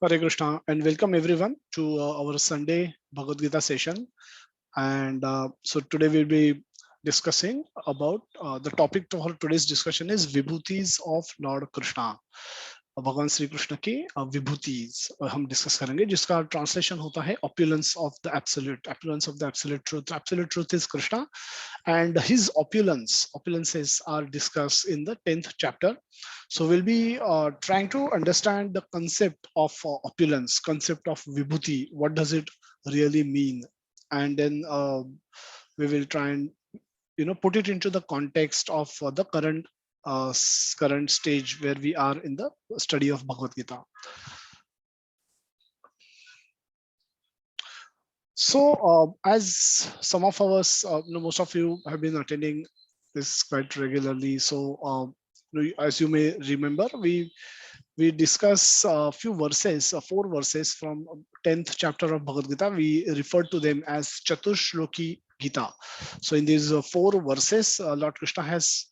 Hare Krishna and welcome everyone to our Sunday Bhagavad Gita session. And so today we'll be discussing about the topic of our today's discussion is Vibhutis of Lord Krishna. भगवान श्री कृष्ण की विभूतिज हम discuss करेंगे जिसका translation होता है opulence of the absolute truth is Krishna and his opulences are discussed in the 10th chapter. So we'll be trying to understand the concept of opulence, concept of vibhuti, what does it really mean, and then we will try and put it into the context of the current stage where we are in the study of Bhagavad Gita. So as some of us, most of you have been attending this quite regularly. So as you may remember, we discuss a few verses, 4 verses from 10th chapter of Bhagavad Gita. We refer to them as Chatushroki Gita. So in these 4 verses, Lord Krishna has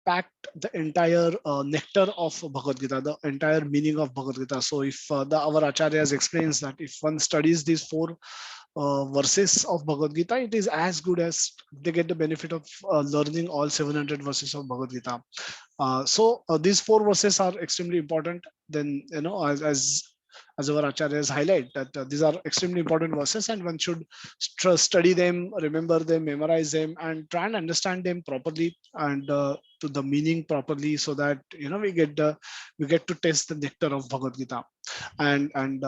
packed the entire nectar of Bhagavad Gita, the entire meaning of Bhagavad Gita. So if our Acharyas explains that if one studies these 4 verses of Bhagavad Gita, it is as good as they get the benefit of learning all 700 verses of Bhagavad Gita. So these 4 verses are extremely important. Then, as our acharyas highlight that these are extremely important verses and one should study them, remember them, memorize them, and try and understand them properly and to the meaning properly, so that we get to taste the nectar of Bhagavad Gita. And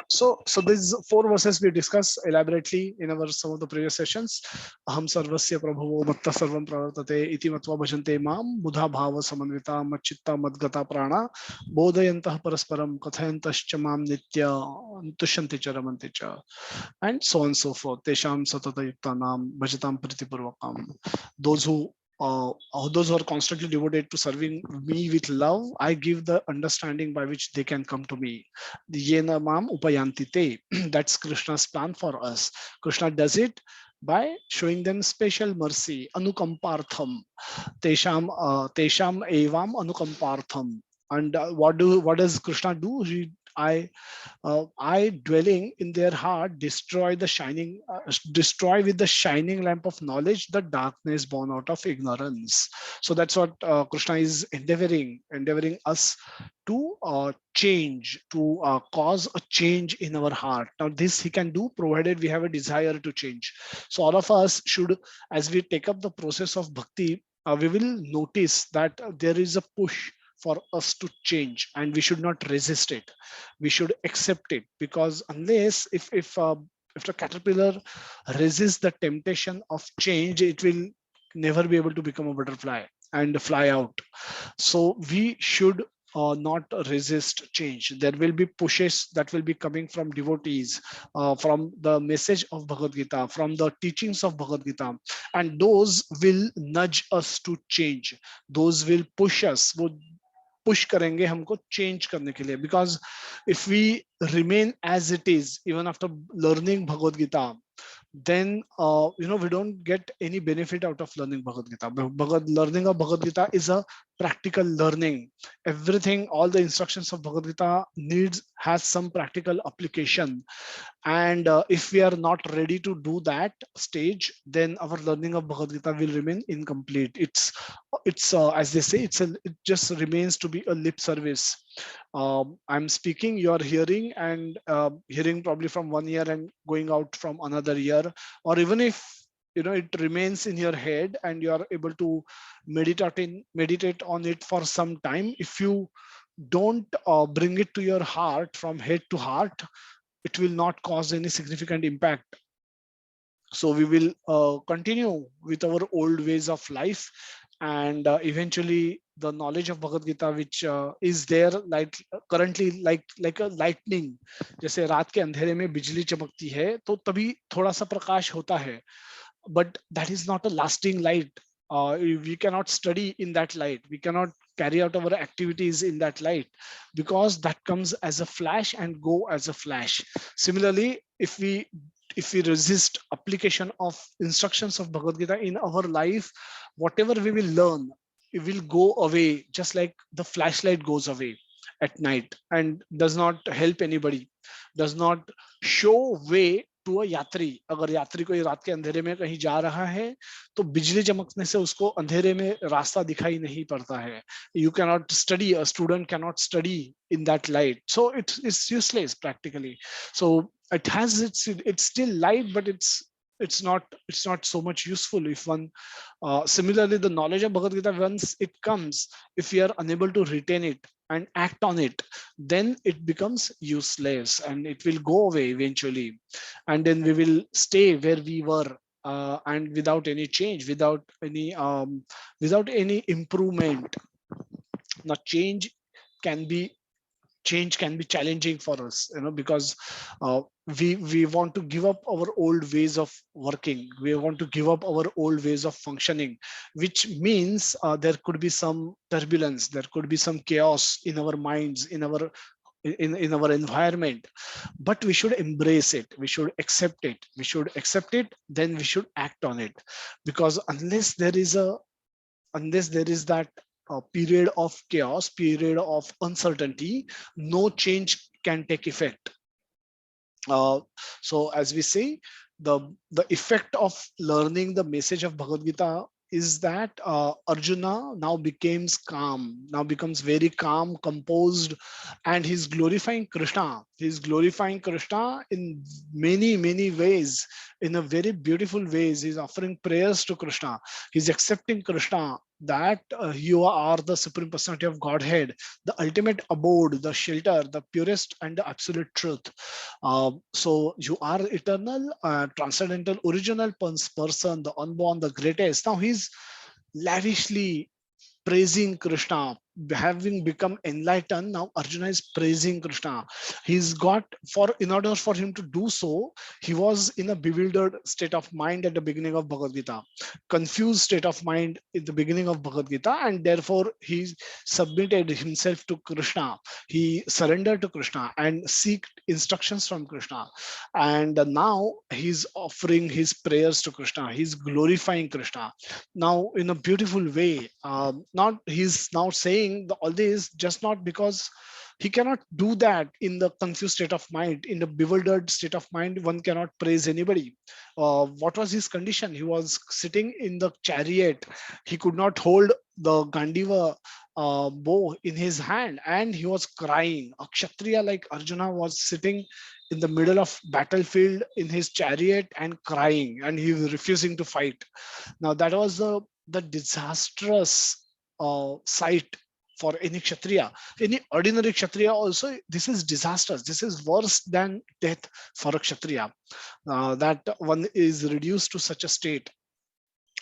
so these 4 verses we discuss elaborately in our some of the previous sessions. Aham sarvasya prabhavo matta sarvam pravartate iti matva bhajante mam buddha bhava samanvita machitta madgata prana bodhayantah parasparam kathayantascha mam nitya tushanti cha ramanti cha, and so on and so forth. Tesham satata yuktanam bhajatam pritipurvakam. Those who are constantly devoted to serving me with love, I give the understanding by which they can come to me. Yena mam upayanti te. That's Krishna's plan for us. Krishna does it by showing them special mercy, anukampartham. Tesham evam anukampartham. And what does Krishna do? I dwelling in their heart destroy with the shining lamp of knowledge the darkness born out of ignorance. So that's what Krishna is endeavoring us to change, to cause a change in our heart. Now this he can do provided we have a desire to change. So all of us should, as we take up the process of bhakti, we will notice that there is a push for us to change, and we should not resist it. We should accept it, because unless if the caterpillar resists the temptation of change, it will never be able to become a butterfly and fly out. So we should not resist change. There will be pushes that will be coming from devotees, from the message of Bhagavad Gita, from the teachings of Bhagavad Gita, and those will nudge us to change. Those will push us, would push करेंगे हमको change करने के लिए. Because if we remain as it is even after learning Bhagavad Gita, then we don't get any benefit out of learning Bhagavad Gita. Learning of Bhagavad Gita is a practical learning. Everything, all the instructions of Bhagavad Gita has some practical application. And if we are not ready to do that stage, then our learning of Bhagavad Gita will remain incomplete. It's as they say, it just remains to be a lip service. I'm speaking, you are hearing, and hearing probably from one ear and going out from another ear. Or even if it remains in your head and you are able to meditate on it for some time, if you don't bring it to your heart from head to heart, it will not cause any significant impact. So we will continue with our old ways of life, and eventually the knowledge of Bhagavad Gita, which is there currently like a lightning. जैसे रात के अंधेरे में बिजली चमकती है तो तभी थोड़ा सा प्रकाश होता है, but that is not a lasting light. We cannot study in that light. We cannot carry out our activities in that light, because that comes as a flash and go as a flash. Similarly, if we resist application of instructions of Bhagavad Gita in our life, whatever we will learn, it will go away just like the flashlight goes away. at night and does not help anybody, does not show way to a यात्री. अगर यात्री कोई रात के अंधेरे में कहीं जा रहा है तो बिजली चमकने से उसको अंधेरे में रास्ता दिखाई नहीं पड़ता है. You cannot study, a student cannot study in that light, so it's useless practically. So it has it's still light, but it's not so much useful if one similarly the knowledge of Bhagavad Gita, once it comes, if we are unable to retain it and act on it, then it becomes useless and it will go away eventually, and then we will stay where we were, and without any change, without any improvement. Now can be change can be challenging for us, because uh, we want to give up our old ways of working, we want to give up our old ways of functioning, which means there could be some turbulence, there could be some chaos in our minds, in our environment, but we should embrace it, we should accept it, then we should act on it, because unless there is that period of chaos, period of uncertainty, no change can take effect. So as we say, the effect of learning the message of Bhagavad Gita is that Arjuna now becomes very calm, composed, and he's glorifying Krishna. He's glorifying Krishna in many ways, in a very beautiful ways. He's offering prayers to Krishna. He's accepting Krishna that you are the Supreme Personality of Godhead, the ultimate abode, the shelter, the purest and the absolute truth. So you are eternal, transcendental, original person, the unborn, the greatest. Now he's lavishly praising Krishna, having become enlightened. Now Arjuna is praising Krishna. He's got in order for him to do so, he was in a bewildered state of mind at the beginning of Bhagavad Gita, confused state of mind in the beginning of Bhagavad Gita, and therefore he submitted himself to Krishna. He surrendered to Krishna and seeked instructions from Krishna. And now he's offering his prayers to Krishna. He's glorifying Krishna now in a beautiful way. Not he's now saying all this just not because he cannot do that in the confused state of mind, in the bewildered state of mind. One cannot praise anybody. What was his condition? He was sitting in the chariot. He could not hold the Gandiva bow in his hand, and he was crying. A Kshatriya like Arjuna was sitting in the middle of battlefield in his chariot and crying, and he was refusing to fight. Now that was the disastrous sight for any kshatriya, any ordinary kshatriya. Also, this is disastrous. This is worse than death for a kshatriya. That one is reduced to such a state.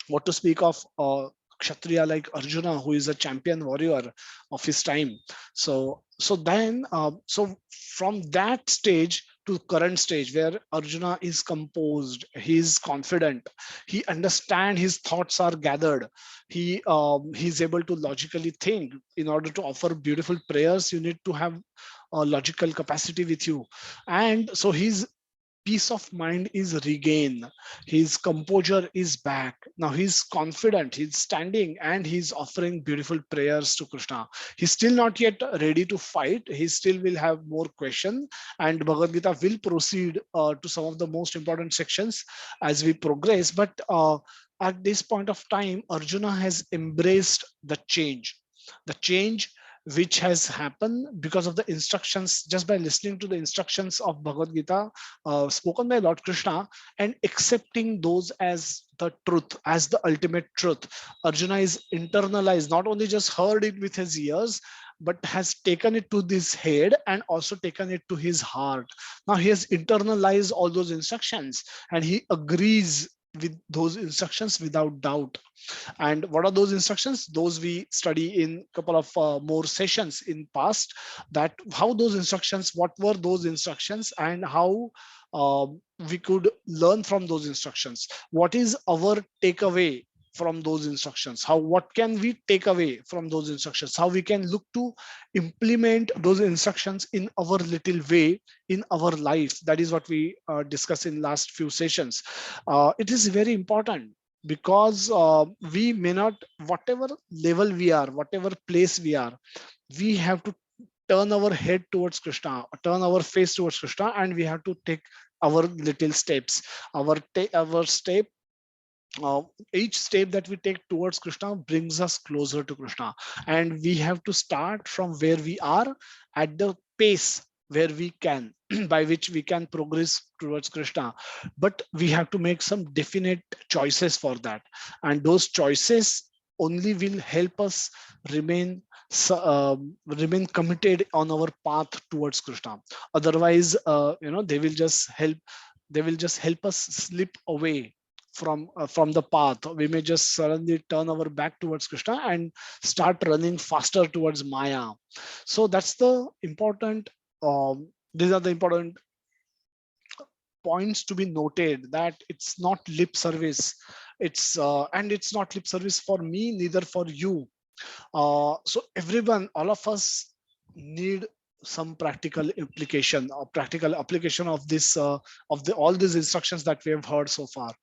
What to speak of kshatriya like Arjuna, who is a champion warrior of his time. So from that stage to current stage where Arjuna is composed, he is confident, he understands, his thoughts are gathered, he's able to logically think. In order to offer beautiful prayers, you need to have a logical capacity with you, and so he's peace of mind is regained, his composure is back. Now he's confident, he's standing and he's offering beautiful prayers to Krishna. He's still not yet ready to fight, he still will have more questions, and Bhagavad Gita will proceed to some of the most important sections as we progress. But at this point of time, Arjuna has embraced the change which has happened because of the instructions, just by listening to the instructions of Bhagavad Gita spoken by Lord Krishna and accepting those as the truth, as the ultimate truth. Arjuna is internalized, not only just heard it with his ears, but has taken it to his head and also taken it to his heart. Now he has internalized all those instructions and he agrees with those instructions without doubt. And what are those instructions? Those we study in a couple of more sessions in past, that how those instructions, what were those instructions, and how we could learn from those instructions. What is our takeaway from those instructions? What can we take away from those instructions? How we can look to implement those instructions in our little way in our life? That is what we discussed in last few sessions. It is very important because we may not, whatever level we are, whatever place we are, we have to turn our head towards Krishna, turn our face towards Krishna, and we have to take our little steps. Our step, uh, each step that we take towards Krishna brings us closer to Krishna, and we have to start from where we are at the pace where we can, by which we can progress towards Krishna. But we have to make some definite choices for that, and those choices only will help us remain remain committed on our path towards Krishna. Otherwise, they will just help us slip away from the path. We may just suddenly turn our back towards Krishna and start running faster towards Maya. So that's the important. These are the important points to be noted, that it's not lip service. It's not lip service for me, neither for you. So everyone, all of us need some practical implication or practical application of this, of the all these instructions that we have heard so far.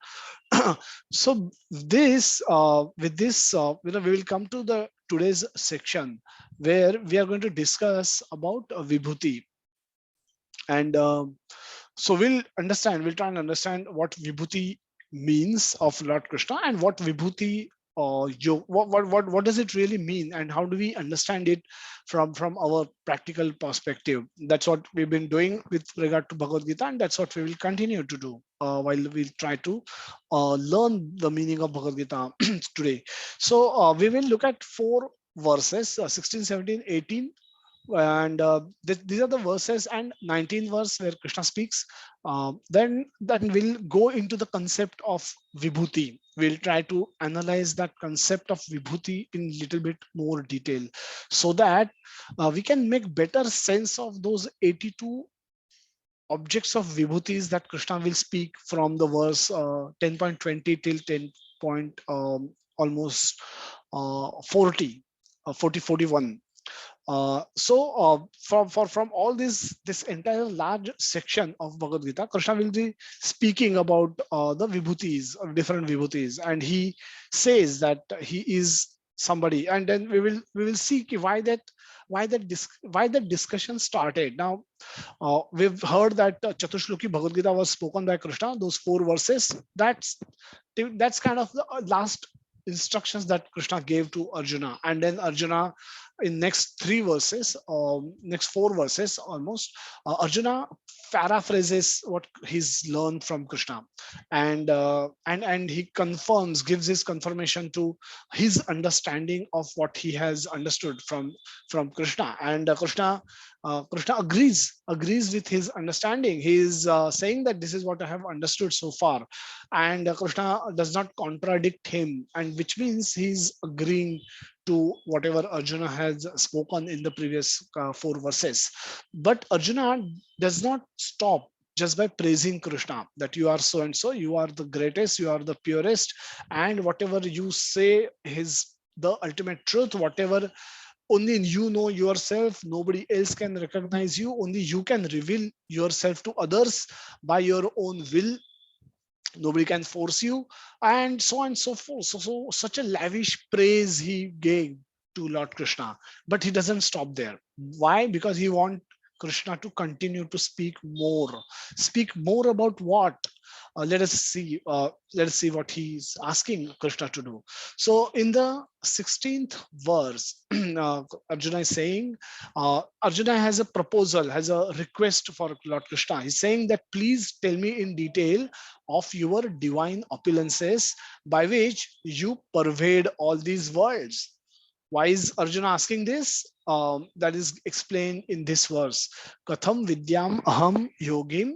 So this with this we will come to the today's section, where we are going to discuss about Vibhuti. And so we'll try and understand what Vibhuti means of Lord Krishna, and what Vibhuti, what does it really mean, and how do we understand it from our practical perspective. That's what we've been doing with regard to Bhagavad Gita, and that's what we will continue to do while we try to learn the meaning of Bhagavad Gita today. So we will look at four verses, 16, 17, 18, and these are the verses, and 19th verse where Krishna speaks. Then we'll go into the concept of Vibhuti. We'll try to analyze that concept of Vibhuti in little bit more detail, so that we can make better sense of those 82 objects of Vibhutis that Krishna will speak from the verse 10.20 till 10 point almost 40, 40, 41. From all this entire large section of Bhagavad Gita, Krishna will be speaking about the Vibhutis, different Vibhutis, and he says that he is somebody. And then we will see why that discussion started. Now we've heard that Chatushroki Bhagavad Gita was spoken by Krishna. Those four verses. That's kind of the last instructions that Krishna gave to Arjuna, and then Arjuna, in next three verses, next four verses almost, Arjuna paraphrases what he's learned from Krishna, and he gives his confirmation to his understanding of what he has understood from Krishna, and Krishna agrees with his understanding. He is saying that this is what I have understood so far, and Krishna does not contradict him, and which means he's agreeing to whatever Arjuna has spoken in the previous four verses. But Arjuna does not stop just by praising Krishna, that you are so and so, you are the greatest, you are the purest, and whatever you say is the ultimate truth. Whatever only you know yourself, nobody else can recognize you, only you can reveal yourself to others by your own will, nobody can force you, and so on and so forth. So such a lavish praise he gave to Lord Krishna. But he doesn't stop there. Why? Because he wants Krishna to continue to speak more. Speak more about what? Let us see. Let us see what he's asking Krishna to do. So in the 16th verse, Arjuna is saying, Arjuna has a proposal, has a request for Lord Krishna. He's saying that please tell me in detail of your divine opulences by which you pervade all these worlds. Why is Arjuna asking this? That is explained in this verse. Katham vidyam aham yogim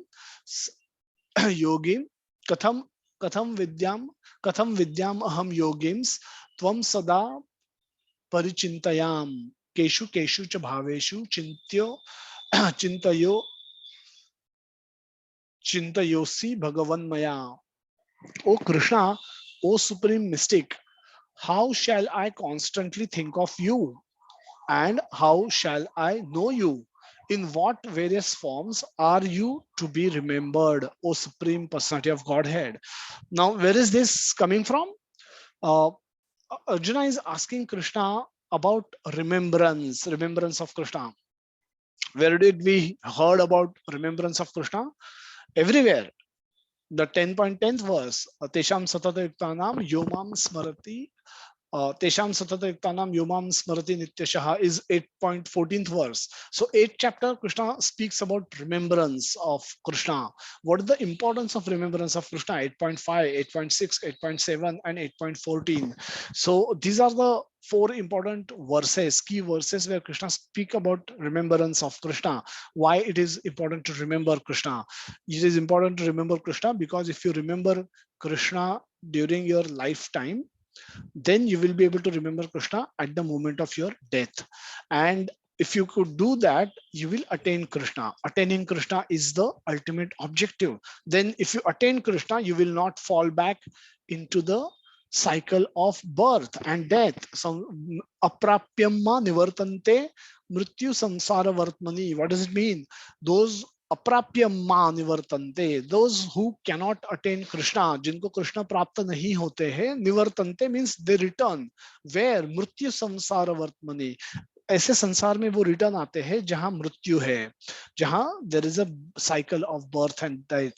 yogim katham katham vidyam aham yogims tvam sada परिचिंतयाम केशु केशु च भावेशु चिंत्यो चिंतयो चिंतयोसी भगवन मया. O Krishna, O supreme mystic, how shall I constantly think of you, and how shall I know you? In what various forms are you to be remembered, O supreme personality of Godhead? Now, where is this coming from? Uh, Arjuna is asking Krishna about remembrance of Krishna. Where did we heard about remembrance of Krishna? Everywhere. The 10.10th verse, Tesham Satata Yuktanam Yomam Smarati Tesham Satata Yuktanam Yomam Smrati Nityashaha is 8.14th verse. So 8th chapter, Krishna speaks about remembrance of Krishna. What is the importance of remembrance of Krishna? 8.5, 8.6, 8.7, and 8.14. So these are the four important verses, key verses where Krishna speak about remembrance of Krishna. Why it is important to remember Krishna? It is important to remember Krishna because if you remember Krishna during your lifetime, then you will be able to remember Krishna at the moment of your death. And if you could do that, you will attain Krishna. Attaining Krishna is the ultimate objective. Then if you attain Krishna, you will not fall back into the cycle of birth and death. So aprapyamma nivartante mrityu samsara vartmani. What does it mean? Those अप्राप्यमा निवर्तन्ते, those who cannot attain Krishna, जिनको कृष्ण प्राप्त नहीं होते हैं, निवर्तन्ते means they return. Where? मृत्यु संसार वर्तमनि. ऐसे संसार में वो रिटर्न आते हैं जहां मृत्यु है, जहां there is a cycle of birth and death.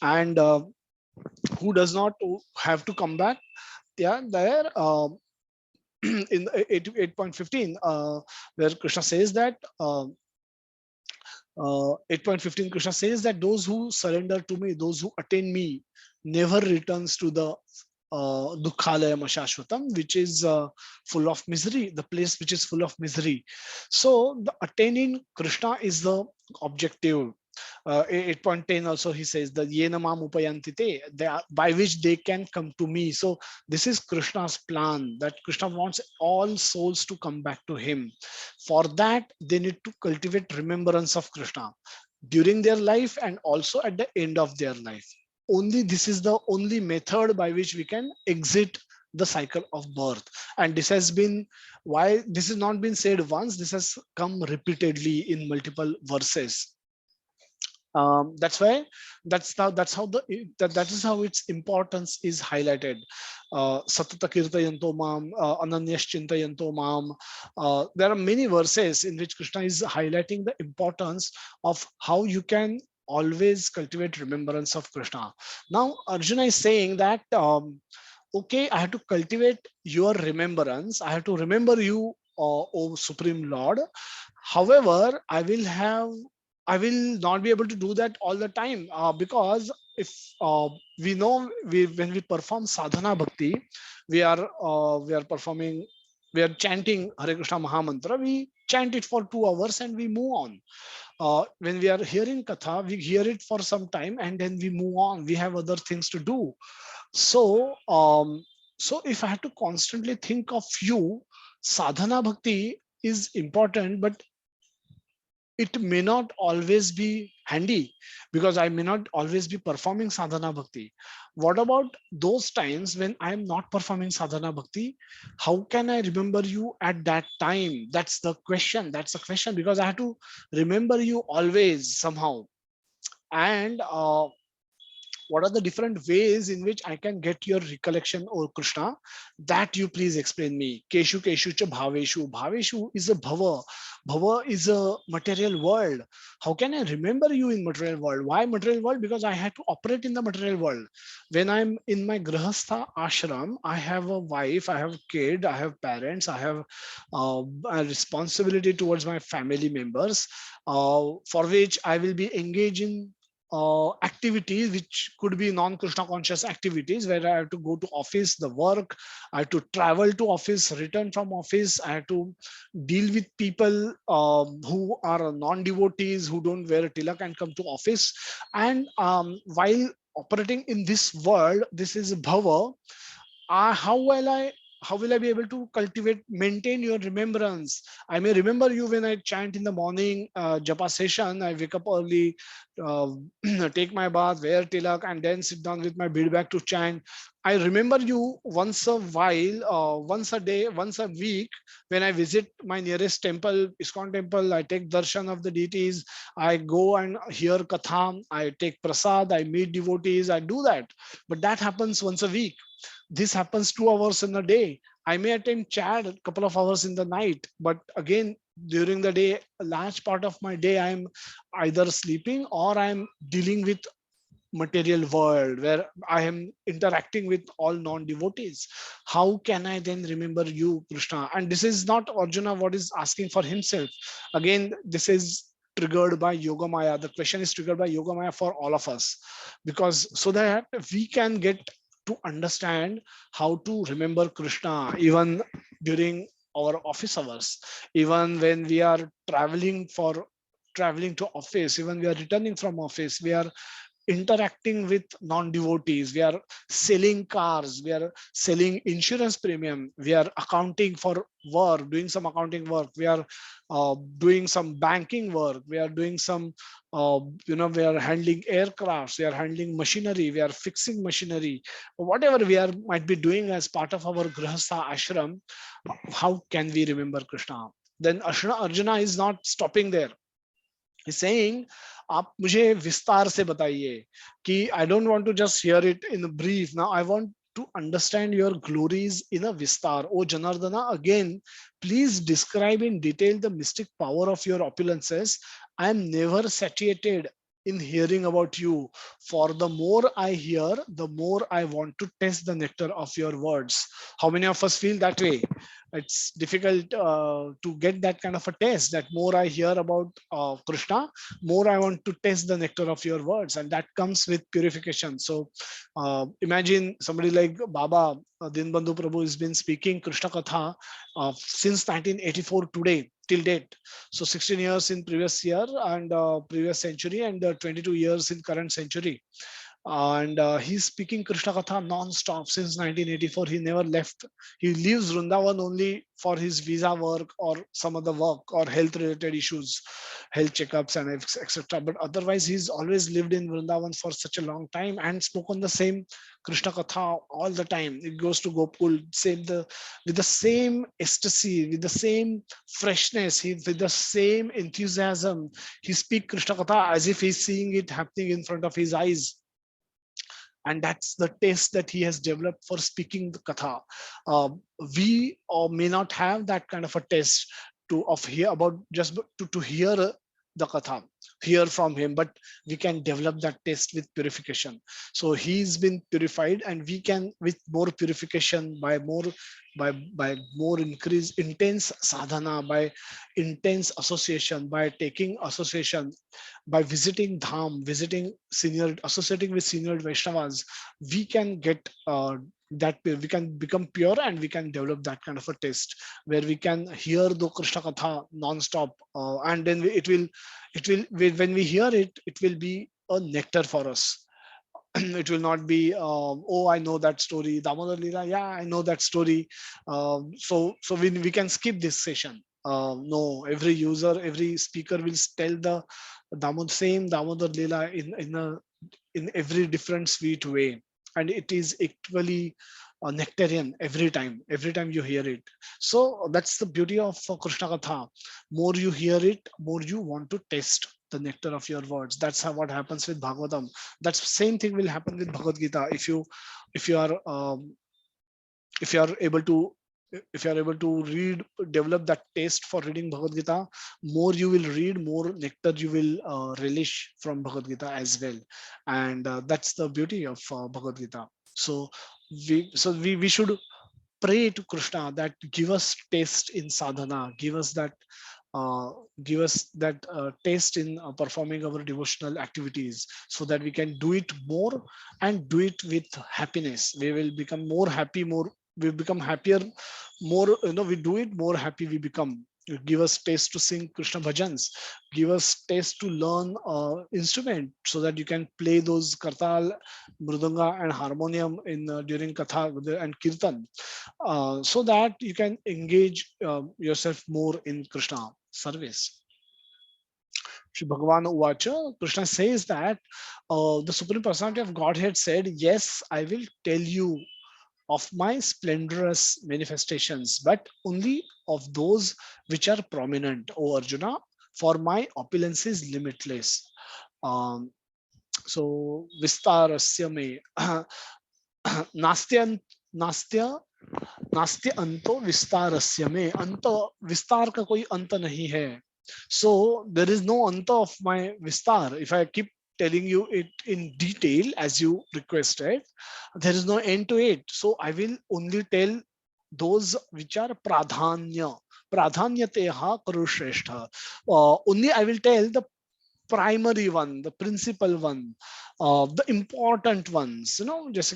And who does not have to come back? Yeah, there in 8.15 where Krishna says that 8.15 Krishna says that those who surrender to me, those who attain me, never returns to the Dukhalayam Shashvatam, which is full of misery, the place which is full of misery. So the attaining Krishna is the objective. 8.10 also he says the yena mam upayantite, by which they can come to me. So this is Krishna's plan, that Krishna wants all souls to come back to him. For that they need to cultivate remembrance of Krishna during their life and also at the end of their life. Only this is the only method by which we can exit the cycle of birth. And this has been why this has not been said once, this has come repeatedly in multiple verses. That's why that's how that is how its importance is highlighted. Satata kirtayanto mam, ananyaschintayanto mam. There are many verses in which Krishna is highlighting the importance of how you can always cultivate remembrance of Krishna. Now Arjuna is saying that okay, I have to cultivate your remembrance, I have to remember you, O Supreme Lord. However, I will not be able to do that all the time, because if we know when we perform sadhana bhakti, we are performing, we are chanting Hare Krishna Mahamantra. We chant it for 2 hours and we move on. When we are hearing katha, we hear it for some time and then we move on. We have other things to do. So, so if I had to constantly think of you, sadhana bhakti is important, but it may not always be handy because I may not always be performing sadhana bhakti. What about those times when I am not performing sadhana bhakti? How can I remember you at that time? That's the question. That's the question, because I have to remember you always somehow. And what are the different ways in which I can get your recollection, O Krishna? That you please explain me. Keshu Keshu cha Bhaveshu. Bhaveshu is a bhava. Bhava is a material world. How can I remember you in material world? Why material world? Because I had to operate in the material world. When I'm in my grahastha ashram, I have a wife, I have a kid, I have parents, I have a responsibility towards my family members, for which I will be engaging activities which could be non-Krishna conscious activities, where I have to go to office, the work, I have to travel to office, return from office, I have to deal with people who are non-devotees, who don't wear a tilak and come to office. And while operating in this world, this is bhava. How will I be able to cultivate, maintain your remembrance? I may remember you when I chant in the morning, japa session. I wake up early, uh, take my bath, wear tilak, and then sit down with my bead bag to chant. I remember you once a while, once a day, once a week, when I visit my nearest temple, ISKCON temple. I take darshan of the deities. I go and hear katha. I take prasad. I meet devotees. I do that. But that happens once a week. This happens 2 hours in a day. I may attend chat a couple of hours in the night, but again, during the day, a large part of my day, I'm either sleeping or I'm dealing with material world where I am interacting with all non-devotees. How can I then remember you, Krishna? And this is not Arjuna what is asking for himself. Again, this is triggered by Yoga Maya. The question is triggered by Yoga Maya for all of us, because so that we can get to understand how to remember Krishna even during our office hours, even when we are traveling to office, even we are returning from office, we are interacting with non-devotees, we are selling cars, we are selling insurance premium, we are accounting for work, doing some accounting work, we are doing some banking work, we are doing some we are handling aircrafts, we are handling machinery, we are fixing machinery, whatever we are might be doing as part of our grahastha ashram. How can we remember Krishna? Then Arjuna is not stopping there. He's saying, आप मुझे विस्तार से बताइए कि I don't want to just hear it in a brief. Now I want to understand your glories in a vistar. Oh Janardana, again, please describe in detail the mystic power of your opulences. I am never satiated in hearing about you. For the more I hear, the more I want to taste the nectar of your words. How many of us feel that way? It's difficult to get that kind of a taste. That more I hear about Krishna, more I want to taste the nectar of your words, and that comes with purification. So imagine somebody like Baba Dinbandhu Prabhu has been speaking Krishna Katha since 1984 today till date. So 16 years in previous year and previous century, and 22 years in current century. And he's speaking Krishna Katha non-stop since 1984. He never left. He leaves Vrindavan only for his visa work or some other work or health-related issues, health checkups and etc. But otherwise, he's always lived in Vrindavan for such a long time and spoken the same Krishna Katha all the time. It goes to Gokul, with the same ecstasy, with the same freshness, with the same enthusiasm. He speaks Krishna Katha as if he's seeing it happening in front of his eyes, and that's the taste that he has developed for speaking the katha. uh, we may not have that kind of a taste of hear about just to hear the katha, hear from him, but we can develop that taste with purification. So he's been purified, and we can, with more purification, by more increase intense sadhana, by intense association, by taking association, by visiting dham, visiting senior, associating with senior Vaishnavas, we can get we can become pure, and we can develop that kind of a taste where we can hear the Krishna Katha non-stop, and then when we hear it, it will be a nectar for us. It will not be oh, I know that story, Damodar Leela, yeah, I know that story. So we can skip this session. No, every user, every speaker will tell the same Damodar Leela in every different sweet way, and it is equally nectarian every time you hear it. So that's the beauty of Krishna Katha. More you hear it, more you want to taste the nectar of your words. That's how what happens with Bhagavatam. That's same thing will happen with Bhagavad Gita. If you are if you are able to if you are able to read, develop that taste for reading Bhagavad Gita, more you will read, more nectar you will relish from Bhagavad Gita as well. And that's the beauty of Bhagavad Gita. So we should pray to Krishna that give us taste in sadhana, uh, give us that taste in performing our devotional activities, so that we can do it more and do it with happiness. We will become more happy, more we become happier, more we do it, more happy we become. Give us taste to sing Krishna bhajans, give us taste to learn instrument, so that you can play those kartal, mridanga and harmonium in during katha and kirtan, so that you can engage yourself more in Krishna service. Shri Bhagavan Uvacha, Krishna says that the Supreme Personality of Godhead said, yes, I will tell you of my splendorous manifestations, but only of those which are prominent, O Arjuna, for my opulence is limitless. Um, so, Vistarasya me, Nastya, Nastya नास्ति अंतो विस्तारस्य में, अंत विस्तार का कोई अंत नहीं है. So there is no anta of my vistar. If I keep telling you it in detail as you requested, there is no end to it. So I will only tell those which are pradhanya. Pradhanyateha karushrestha. Only I will tell the primary one, the principal one, the important ones. Just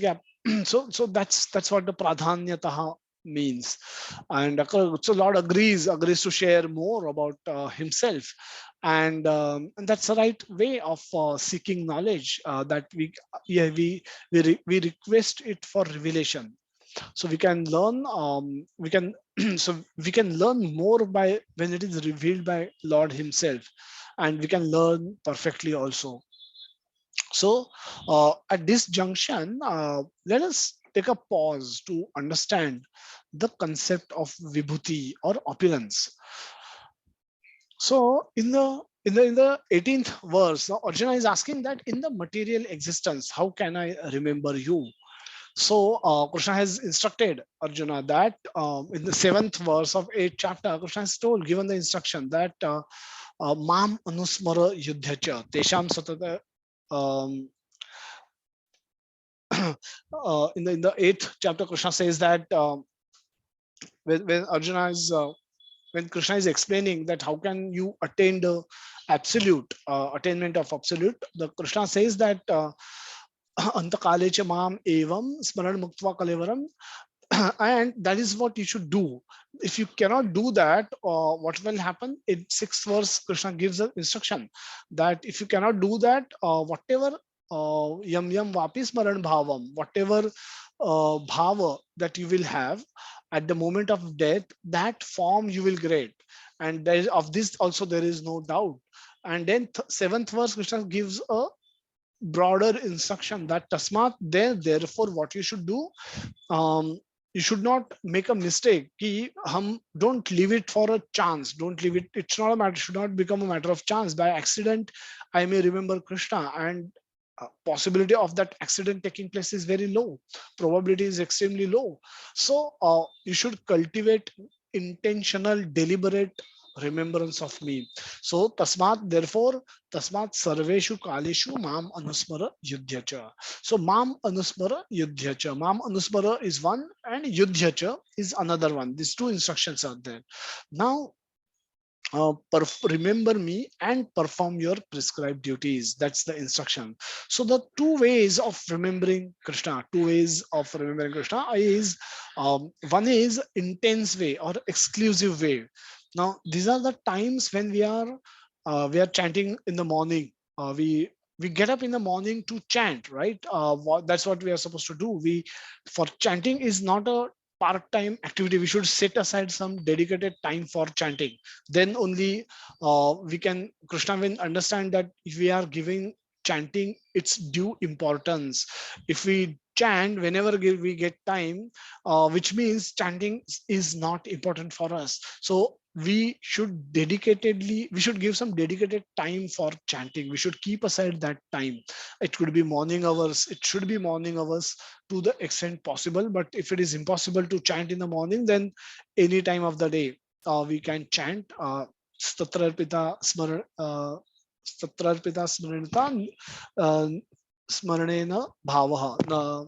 so that's what the pradhanyataha means. And so Lord agrees to share more about himself, and that's the right way of seeking knowledge. That we request it for revelation, so we can learn. We can so we can learn more by when it is revealed by Lord Himself, and we can learn perfectly also. So at this junction, let us take a pause to understand the concept of vibhuti or opulence. So in the 18th verse, now Arjuna is asking that in the material existence, how can I remember you? So Krishna has instructed Arjuna that in the 7th verse of 8th chapter, Krishna has given the instruction that mam anusmara yudhyacha tesham satata. Um, in the 8th chapter, Krishna says that when Arjuna is when Krishna is explaining that how can you attain the absolute attainment of absolute, the Krishna says that antakale cha mam evam smaran muktva kalevaram, and that is what you should do. If you cannot do that, what will happen? In 6th verse, Krishna gives an instruction that if you cannot do that, whatever yam yam vapis maran bhavam, whatever bhava that you will have at the moment of death, that form you will get. And there is, of this also there is no doubt. And then 7th verse, Krishna gives a broader instruction that tasmat there, therefore what you should do, you should not make a mistake ki hum don't leave it for a chance, don't leave it, it's not a matter, should not become a matter of chance. By accident I may remember Krishna, and possibility of that accident taking place is very low, probability is extremely low. So you should cultivate intentional deliberate remembrance of me. So tasmat, therefore, tasmat sarveshu kaleshu mam anusmara yudhyacha. So mam anusmara yudhyacha. Mam anusmara is one and yudhyacha is another one. These two instructions are there. Now remember me and perform your prescribed duties. That's the instruction. So the two ways of remembering Krishna, is one is intense way or exclusive way. Now these are the times when we are chanting in the morning. We get up in the morning to chant, right? That's what we are supposed to do. We For chanting is not a part-time activity. We should set aside some dedicated time for chanting. Then only we can Krishna will understand that if we are giving chanting its due importance. If we chant whenever we get time, which means chanting is not important for us. So we should give some dedicated time for chanting. We should keep aside that time. It could be morning hours, it should be morning hours to the extent possible. But if it is impossible to chant in the morning, then any time of the day we can chant Statrarpita Smaranita uh, Smaranena Bhavaha.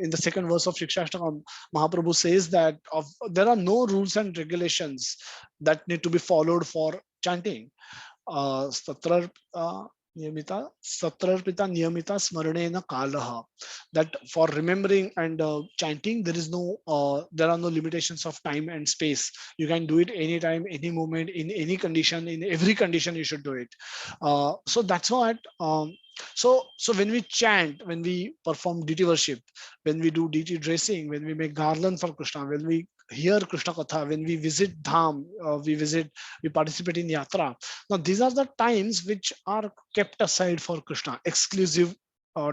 In the second verse of Shikshashtakam, Mahaprabhu says that there are no rules and regulations that need to be followed for chanting. Satrar Niyamita Satrarpita Niyamita Smaranena Kalaha. That for remembering and chanting, there are no limitations of time and space. You can do it anytime, any moment, in any condition, in every condition you should do it. So that's what. So when we chant, when we perform deity worship, when we do deity dressing, when we make garland for Krishna, when we hear Krishna Katha, when we visit Dham, we participate in Yatra. Now, these are the times which are kept aside for Krishna, exclusive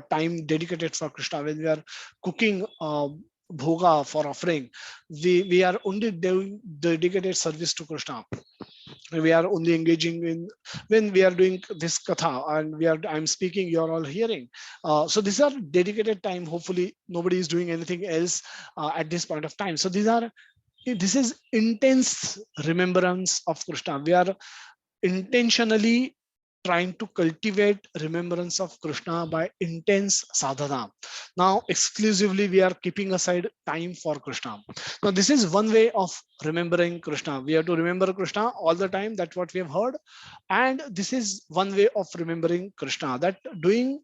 time dedicated for Krishna. When we are cooking bhoga for offering, we are only doing dedicated service to Krishna. We are only engaging in when we are doing this katha, and I'm speaking, you're all hearing. So these are dedicated time. Hopefully nobody is doing anything else at this point of time. So this is intense remembrance of Krishna. We are intentionally trying to cultivate remembrance of Krishna by intense sadhana. Now, exclusively, we are keeping aside time for Krishna. Now, this is one way of remembering Krishna. We have to remember Krishna all the time. That's what we have heard. And this is one way of remembering Krishna, that doing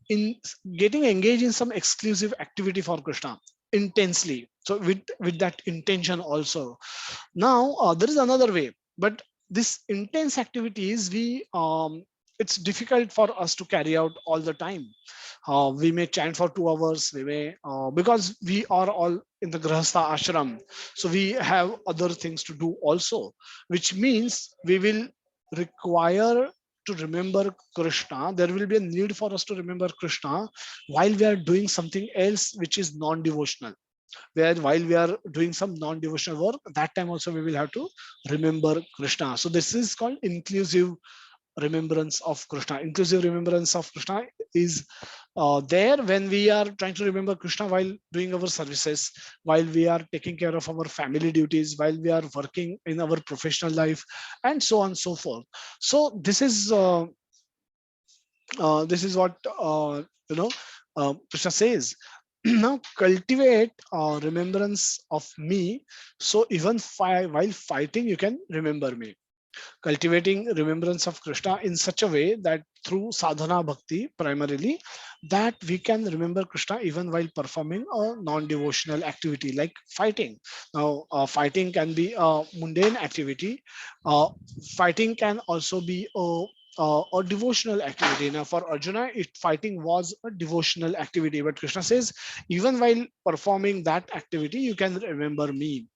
in getting engaged in some exclusive activity for Krishna intensely. So with that intention also. Now there is another way, but this intense activities it's difficult for us to carry out all the time. We may chant for 2 hours. We may because we are all in the grahastha ashram, so we have other things to do also, which means we will require to remember Krishna. There will be a need for us to remember Krishna while we are doing something else which is non-devotional, where while we are doing some non-devotional work, that time also we will have to remember Krishna. So this is called inclusive remembrance of Krishna. Inclusive remembrance of Krishna is there when we are trying to remember Krishna while doing our services, while we are taking care of our family duties, while we are working in our professional life, and so on and so forth. So this is what you know Krishna says. Now cultivate remembrance of me, so even while fighting you can remember me. Cultivating remembrance of Krishna in such a way that through sadhana bhakti primarily, that we can remember Krishna even while performing a non-devotional activity like fighting. Now fighting can be a mundane activity. Fighting can also be a devotional activity. Now for Arjuna, fighting was a devotional activity, but Krishna says even while performing that activity you can remember me.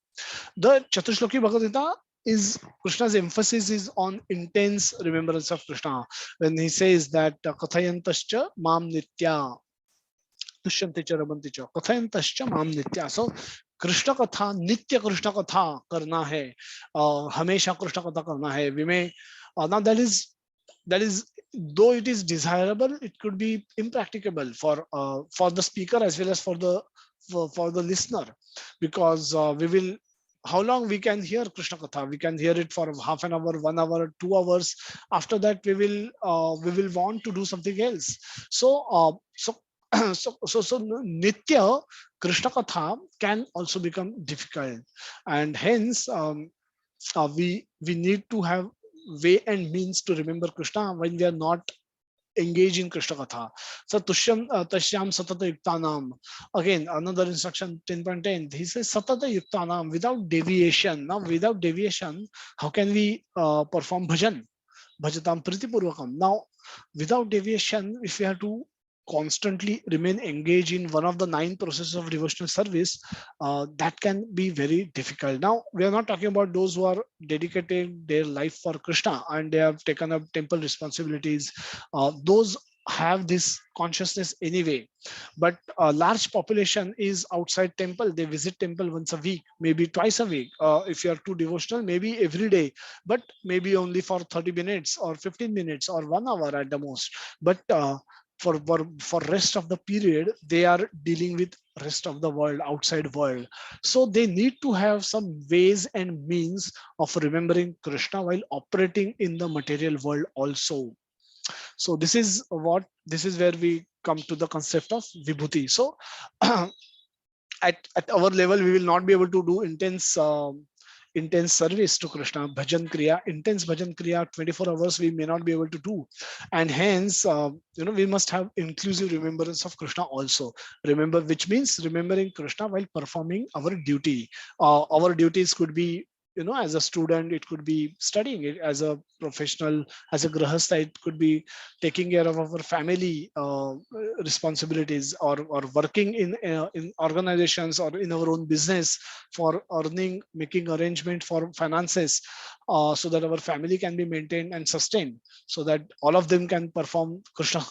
The Chatushloki Bhagavad Gita is Krishna's emphasis is on intense remembrance of Krishna when he says that kathayantascha mam nitya tushyanti cha ramanti cha kathayantascha mam nitya. So Krishna katha, nitya Krishna katha karna hai, hamesha Krishna katha karna hai. We may now that is though it is desirable, it could be impracticable for the speaker as well as for the listener, because we will, how long we can hear Krishna Katha? We can hear it for half an hour, 1 hour, 2 hours. After that, we will want to do something else. So so Nitya Krishna Katha can also become difficult, and hence we need to have way and means to remember Krishna when we are not engage in Krishna Katha. So Tashyam Satata Yuktanam. Again, another instruction 10.10. He says Satata Yuktanam without deviation. Now, without deviation, how can we perform bhajan? Bhajatam Priti Purvakam. Now, without deviation, if we have to constantly remain engaged in one of the 9 processes of devotional service, that can be very difficult. Now, we are not talking about those who are dedicating their life for Krishna and they have taken up temple responsibilities. Those have this consciousness anyway, but a large population is outside temple. They visit temple once a week, maybe twice a week. If you are too devotional, maybe every day, but maybe only for 30 minutes or 15 minutes or 1 hour at the most. But for rest of the period, they are dealing with rest of the world, outside world. So they need to have some ways and means of remembering Krishna while operating in the material world also. So this is where we come to the concept of Vibhuti. So at our level, we will not be able to do intense service to Krishna, bhajan kriya, intense bhajan kriya, 24 hours we may not be able to do, and hence we must have inclusive remembrance of Krishna also. Remember, which means remembering Krishna while performing our duty. Our duties could be, as a student, it could be studying it; as a professional, as a grahastha, it could be taking care of our family responsibilities, or working in organizations or in our own business for earning, making arrangement for finances, so that our family can be maintained and sustained, so that all of them can perform Krishna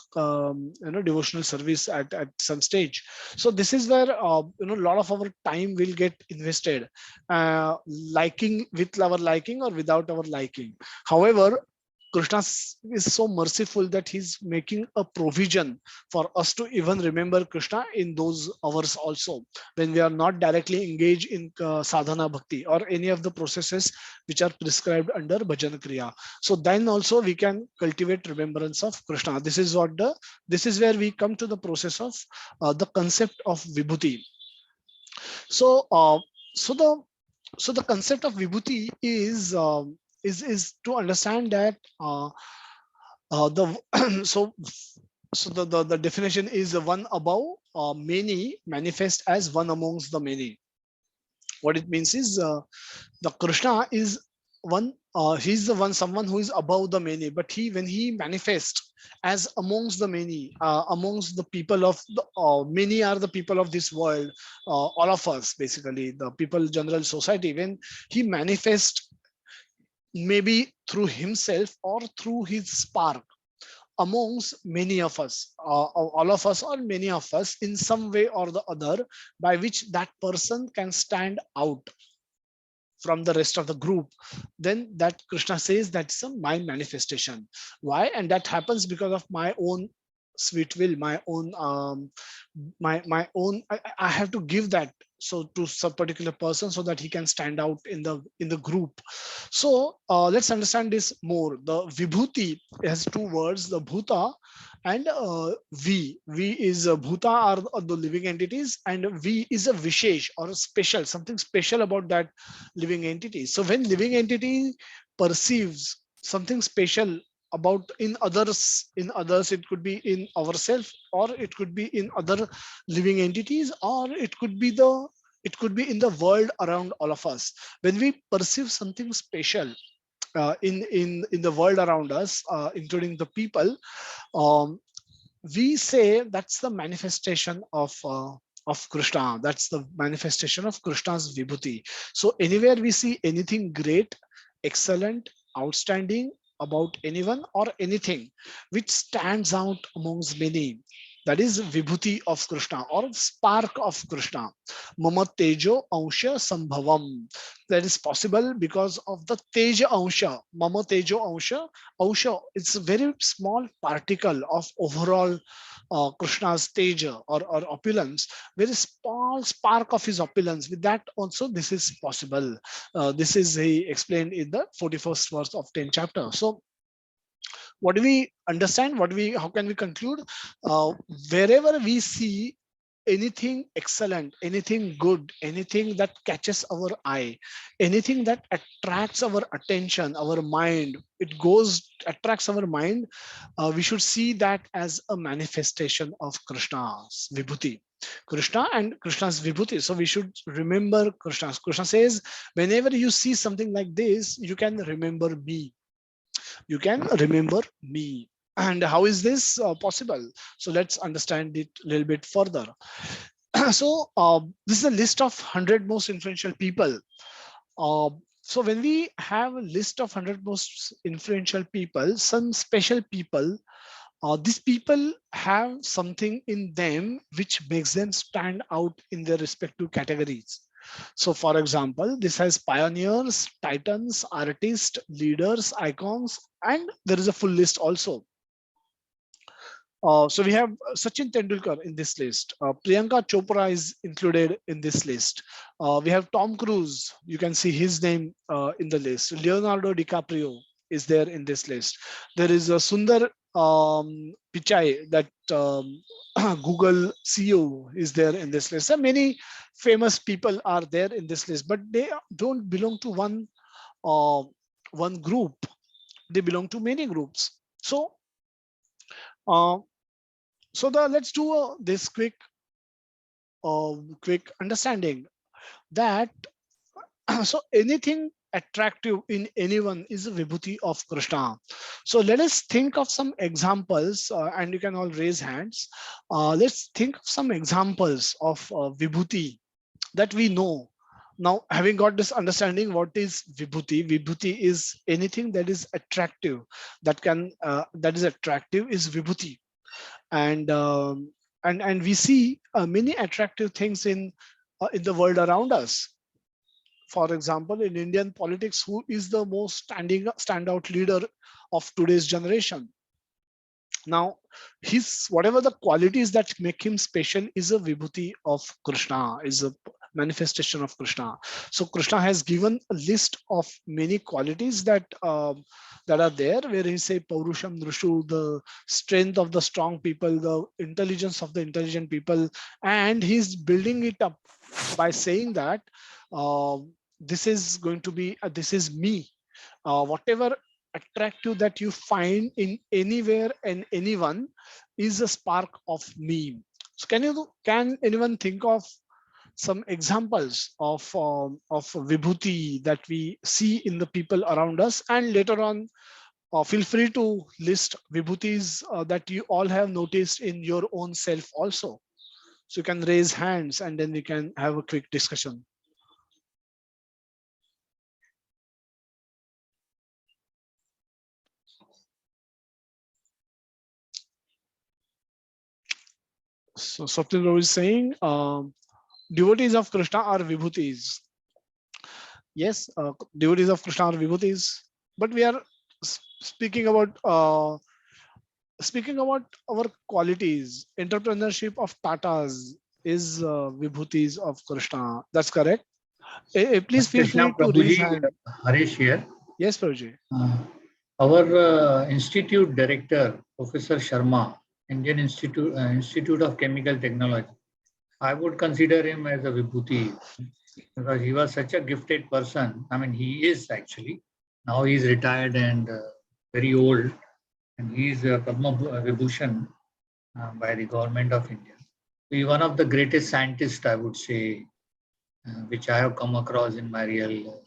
devotional service at some stage. So this is where a lot of our time will get invested, liking with our liking or without our liking. However, Krishna is so merciful that he's making a provision for us to even remember Krishna in those hours also, when we are not directly engaged in sadhana bhakti or any of the processes which are prescribed under bhajan kriya. So then also we can cultivate remembrance of Krishna. This is where we come to the process of the concept of vibhuti. So so the so the concept of vibhuti is to understand that the the definition is one above, many manifest as one amongst the many. What it means is the Krishna is one. He's the one, someone who is above the many, but he when he manifests as amongst the many, amongst the people of the many are the people of this world, all of us, basically the people, general society. When he manifests, maybe through himself or through his spark amongst many of us, all of us or many of us, in some way or the other, by which that person can stand out from the rest of the group, then that Krishna says that's a my manifestation. Why? And that happens because of my own sweet will, my own my own, I have to give that so to some particular person so that he can stand out in the group. So let's understand this more. The vibhuti has two words, the bhuta and v is bhuta are the living entities, and v is a vishesh or a special, something special about that living entity. So when living entity perceives something special about in others, it could be in ourselves, or it could be in other living entities, or it could be in the world around all of us. When we perceive something special in the world around us, including the people, um, we say that's the manifestation of Krishna. That's the manifestation of Krishna's vibhuti. So anywhere we see anything great, excellent, outstanding about anyone or anything which stands out amongst many, that is vibhuti of Krishna or spark of Krishna. Mama tejo ansha sambhavam. That is possible because of the teja ansha. Mama tejo ansha. Ansha, it's a very small particle of overall Krishna's teja or opulence, very small spark of his opulence. With that also, this is possible. This is he explained in the 41st verse of 10th chapter. So what do we understand? How can we conclude? Wherever we see anything excellent, anything good, anything that catches our eye, anything that attracts our attention, our mind, it goes attracts our mind, we should see that as a manifestation of Krishna's vibhuti. Krishna and Krishna's vibhuti. So we should remember Krishna. Krishna says, whenever you see something like this, you can remember me. You can remember me. And how is this possible? So let's understand it a little bit further. So this is a list of 100 most influential people. uh, so when we have a list of 100 most influential people, some special people, these people have something in them which makes them stand out in their respective categories. So for example, this has pioneers, titans, artists, leaders, icons, and there is a full list also. So we have Sachin Tendulkar in this list. Priyanka Chopra is included in this list. We have Tom Cruise. You can see his name in the list. Leonardo DiCaprio is there in this list. There is a Sundar Pichai, that Google CEO, is there in this list. So many famous people are there in this list, but they don't belong to uh, one group. They belong to many groups. So uh, let's do this quick understanding that so anything attractive in anyone is a vibhuti of Krishna. So let us think of some examples, and you can all raise hands. Let's think of some examples of vibhuti that we know. Now, having got this understanding, what is vibhuti? Vibhuti is anything that is attractive, that is attractive is vibhuti. And and we see many attractive things in the world around us. for example, in Indian politics, who is the most standout leader of today's generation? Now, his whatever the qualities that make him special is a vibhuti of Krishna, is a manifestation of Krishna. So Krishna has given a list of many qualities that are there, where he say Paurusham Nrushu, the strength of the strong people, the intelligence of the intelligent people, and he's building it up by saying that uh, this is going to be this is me. Whatever attractive that you find in anywhere and anyone is a spark of me. So can anyone think of some examples of vibhuti that we see in the people around us? And later on, feel free to list vibhutis that you all have noticed in your own self also. So you can raise hands and then we can have a quick discussion. So Swapnil is saying, devotees of Krishna are vibhutis. Yes, devotees of Krishna are vibhutis, but we are speaking about our qualities. Entrepreneurship of Tatas is vibhutis of Krishna. That's correct. Please feel Krishna free to raise Prabhuji, hand. Harish here. Yes, Prabhuji. Our institute director, Professor Sharma, Institute of Chemical Technology, I would consider him as a Vibhuti because he was such a gifted person. I mean, he is actually. Now he's retired and very old, and he's a Padma Vibhushan by the government of India. He's one of the greatest scientists, I would say, which I have come across in my real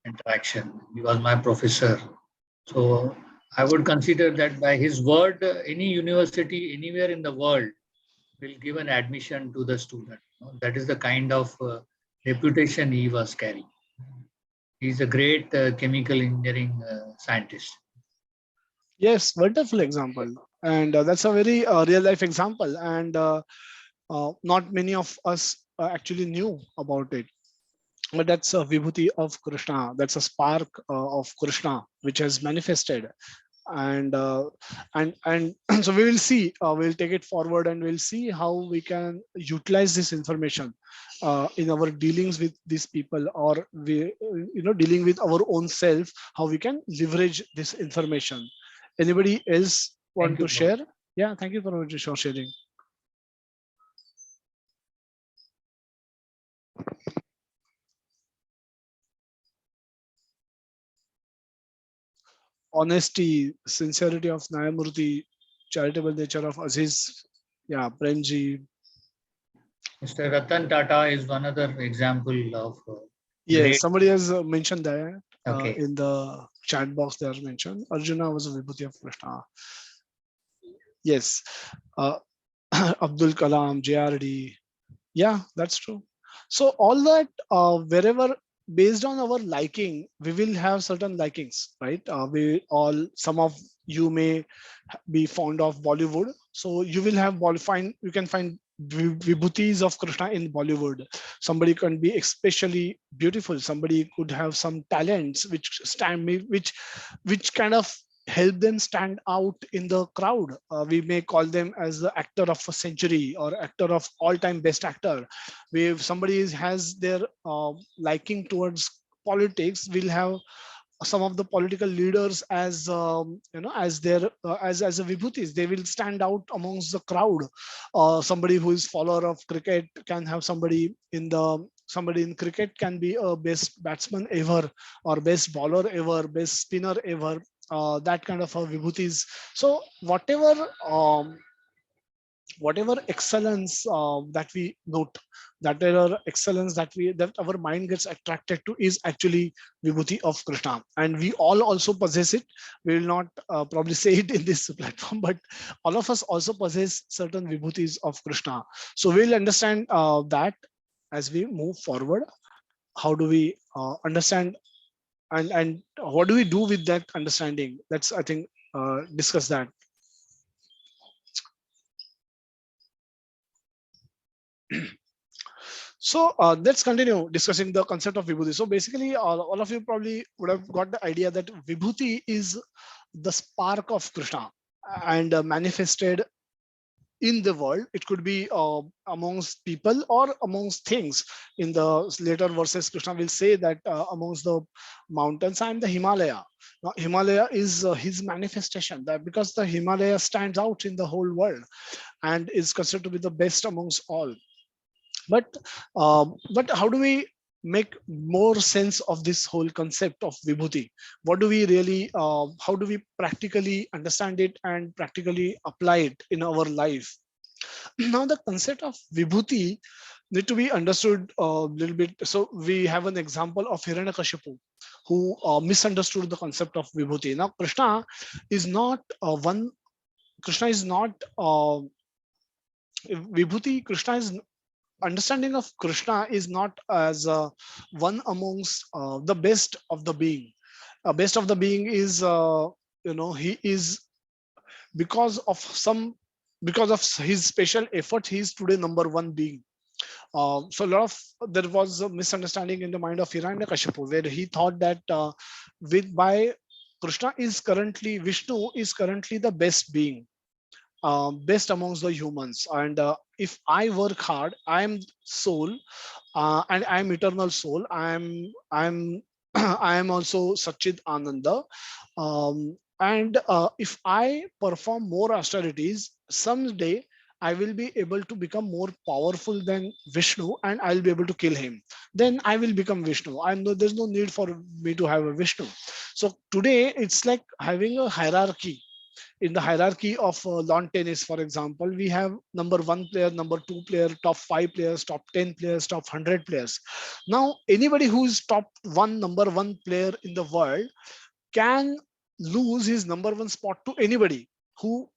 interaction. He was my professor. So I would consider that by his word, any university anywhere in the world will give an admission to the student. That is the kind of reputation he was carrying. He's a great chemical engineering scientist. Yes, wonderful example. And that's a very real life example. And not many of us actually knew about it. But that's a vibhuti of Krishna. That's a spark of Krishna which has manifested. And so we will see. We'll take it forward and we'll see how we can utilize this information in our dealings with these people, or we, dealing with our own self. How we can leverage this information. Anybody else Thank want you, to Prabhu. share? Yeah, thank you for sharing. Honesty, sincerity of Nyamurti, charitable nature of Aziz, yeah, Premji. Mr. Ratan Tata is one other example of Yes, great. somebody has mentioned that Okay. in the chat box. They are mentioned. Arjuna was a Vibhuti of Krishna. Yes, uh, Abdul Kalam, JRD. Yeah, that's true. So all that, wherever based on our liking, we will have certain likings, right? Some of you may be fond of Bollywood, so you will have you can find vibhutis of Krishna in Bollywood. Somebody can be especially beautiful. Somebody could have some talents which kind of help them stand out in the crowd. We may call them as the actor of a century or actor of all-time best actor. If somebody has their liking towards politics, we'll have some of the political leaders as as their as a vibhutis. They will stand out amongst the crowd. Somebody who is follower of cricket can have somebody in cricket can be a best batsman ever, or best bowler ever, best spinner ever. That kind of a vibhutis. So whatever excellence that we note, that there are excellence that our mind gets attracted to, is actually vibhuti of Krishna, and we all also possess it. We will not probably say it in this platform, but all of us also possess certain vibhutis of Krishna. So we'll understand that as we move forward. How do we understand, and what do we do with that understanding? Let's, I think, discuss that. So let's continue discussing the concept of Vibhuti. So basically, all of you probably would have got the idea that Vibhuti is the spark of Krishna and manifested in the world. It could be amongst people or amongst things. In the later verses, Krishna will say that amongst the mountains and the Himalaya. Now, Himalaya is his manifestation, that because the Himalaya stands out in the whole world and is considered to be the best amongst all. But how do we make more sense of this whole concept of Vibhuti? What do we really, how do we practically understand it and practically apply it in our life? Now, the concept of Vibhuti need to be understood a little bit. So we have an example of Hiranyakashipu, who misunderstood the concept of Vibhuti. Now, is not one. Krishna is not Vibhuti. Krishna is understanding of Krishna is not as one amongst the best of the being. Best of the being is he is because of some because of his special effort he is today number one being. So a lot of there was a misunderstanding in the mind of Hiranyakashipu where he thought that with by Krishna is currently Vishnu is currently the best being, best amongst the humans, and if I work hard I am soul, and I am eternal soul. I'm I am also Satchit Ananda. And if I perform more austerities, someday I will be able to become more powerful than Vishnu, and I'll be able to kill him. Then I will become Vishnu. There's no need for me to have a Vishnu. So today it's like having a hierarchy. In the hierarchy of lawn tennis, for example, we have number one player, number two player, top five players, top 10 players, top 100 players. Now, anybody who is top one, number one player in the world can lose his number one spot to anybody who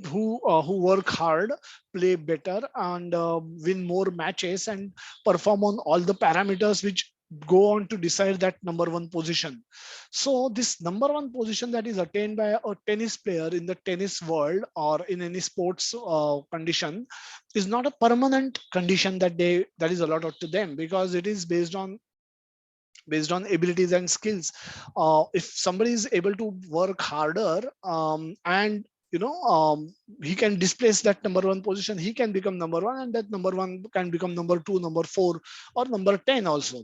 who work hard, play better, and win more matches and perform on all the parameters which go on to decide that number one position. So this number one position that is attained by a tennis player in the tennis world or in any sports condition is not a permanent condition that is allotted to them, because it is based on abilities and skills. If somebody is able to work harder, and he can displace that number one position, he can become number one, and that number one can become number two, number four, or number 10 also.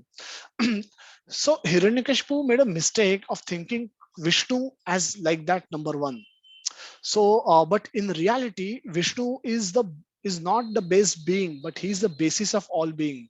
So Hiranyakashipu made a mistake of thinking Vishnu as like that number one. So, but in reality, Vishnu is not the base being, but he's the basis of all being.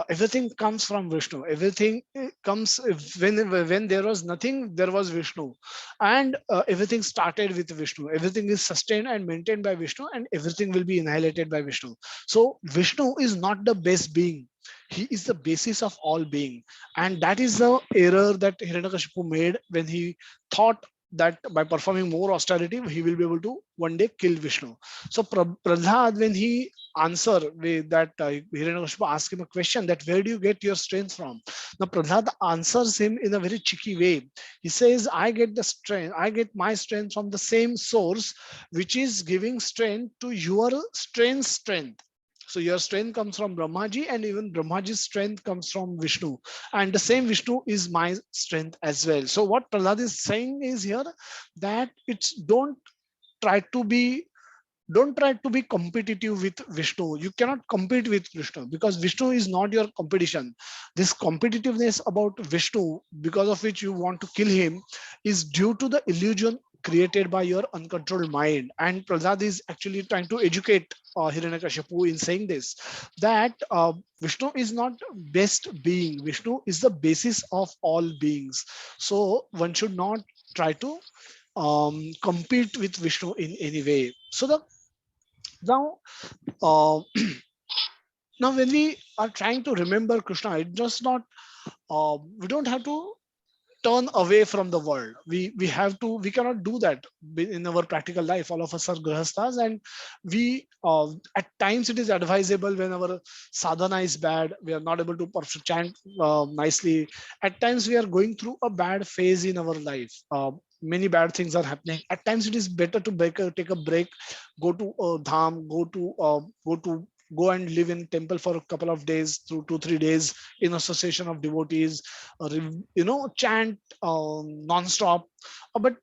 Everything comes from Vishnu. Everything comes when there was nothing, there was Vishnu, and everything started with Vishnu. Everything is sustained and maintained by Vishnu, and everything will be annihilated by Vishnu. So Vishnu is not the base being. He is the basis of all being, and that is the error that Hiranyakashipu made when he thought that by performing more austerity, he will be able to one day kill Vishnu. So Prahlad, when he answered with that, Hiranyakashipu asked him a question that where do you get your strength from? Now Prahlad answers him in a very cheeky way. He says, I get my strength from the same source, which is giving strength to your strength. So your strength comes from Brahmaji, and even Brahmaji's strength comes from Vishnu. And the same Vishnu is my strength as well. So what Prahlad is saying is here that it's try to be don't try to be competitive with Vishnu. You cannot compete with Vishnu because Vishnu is not your competition. This competitiveness about Vishnu, because of which you want to kill him, is due to the illusion created by your uncontrolled mind. And Prahlad is actually trying to educate Hiranyakashipu in saying this, that Vishnu is not best being. Vishnu is the basis of all beings. So one should not try to compete with Vishnu in any way. So now uh, now when we are trying to remember Krishna, it does not we don't have to turn away from the world. We cannot do that in our practical life. All of us are grahasthas, and we at times it is advisable when our sadhana is bad, we are not able to chant nicely. At times we are going through a bad phase in our life. Many bad things are happening. At times it is better to take a break, go to dham, go to go and live in temple for a couple of days, through 2 3 days, in association of devotees, chant non-stop, but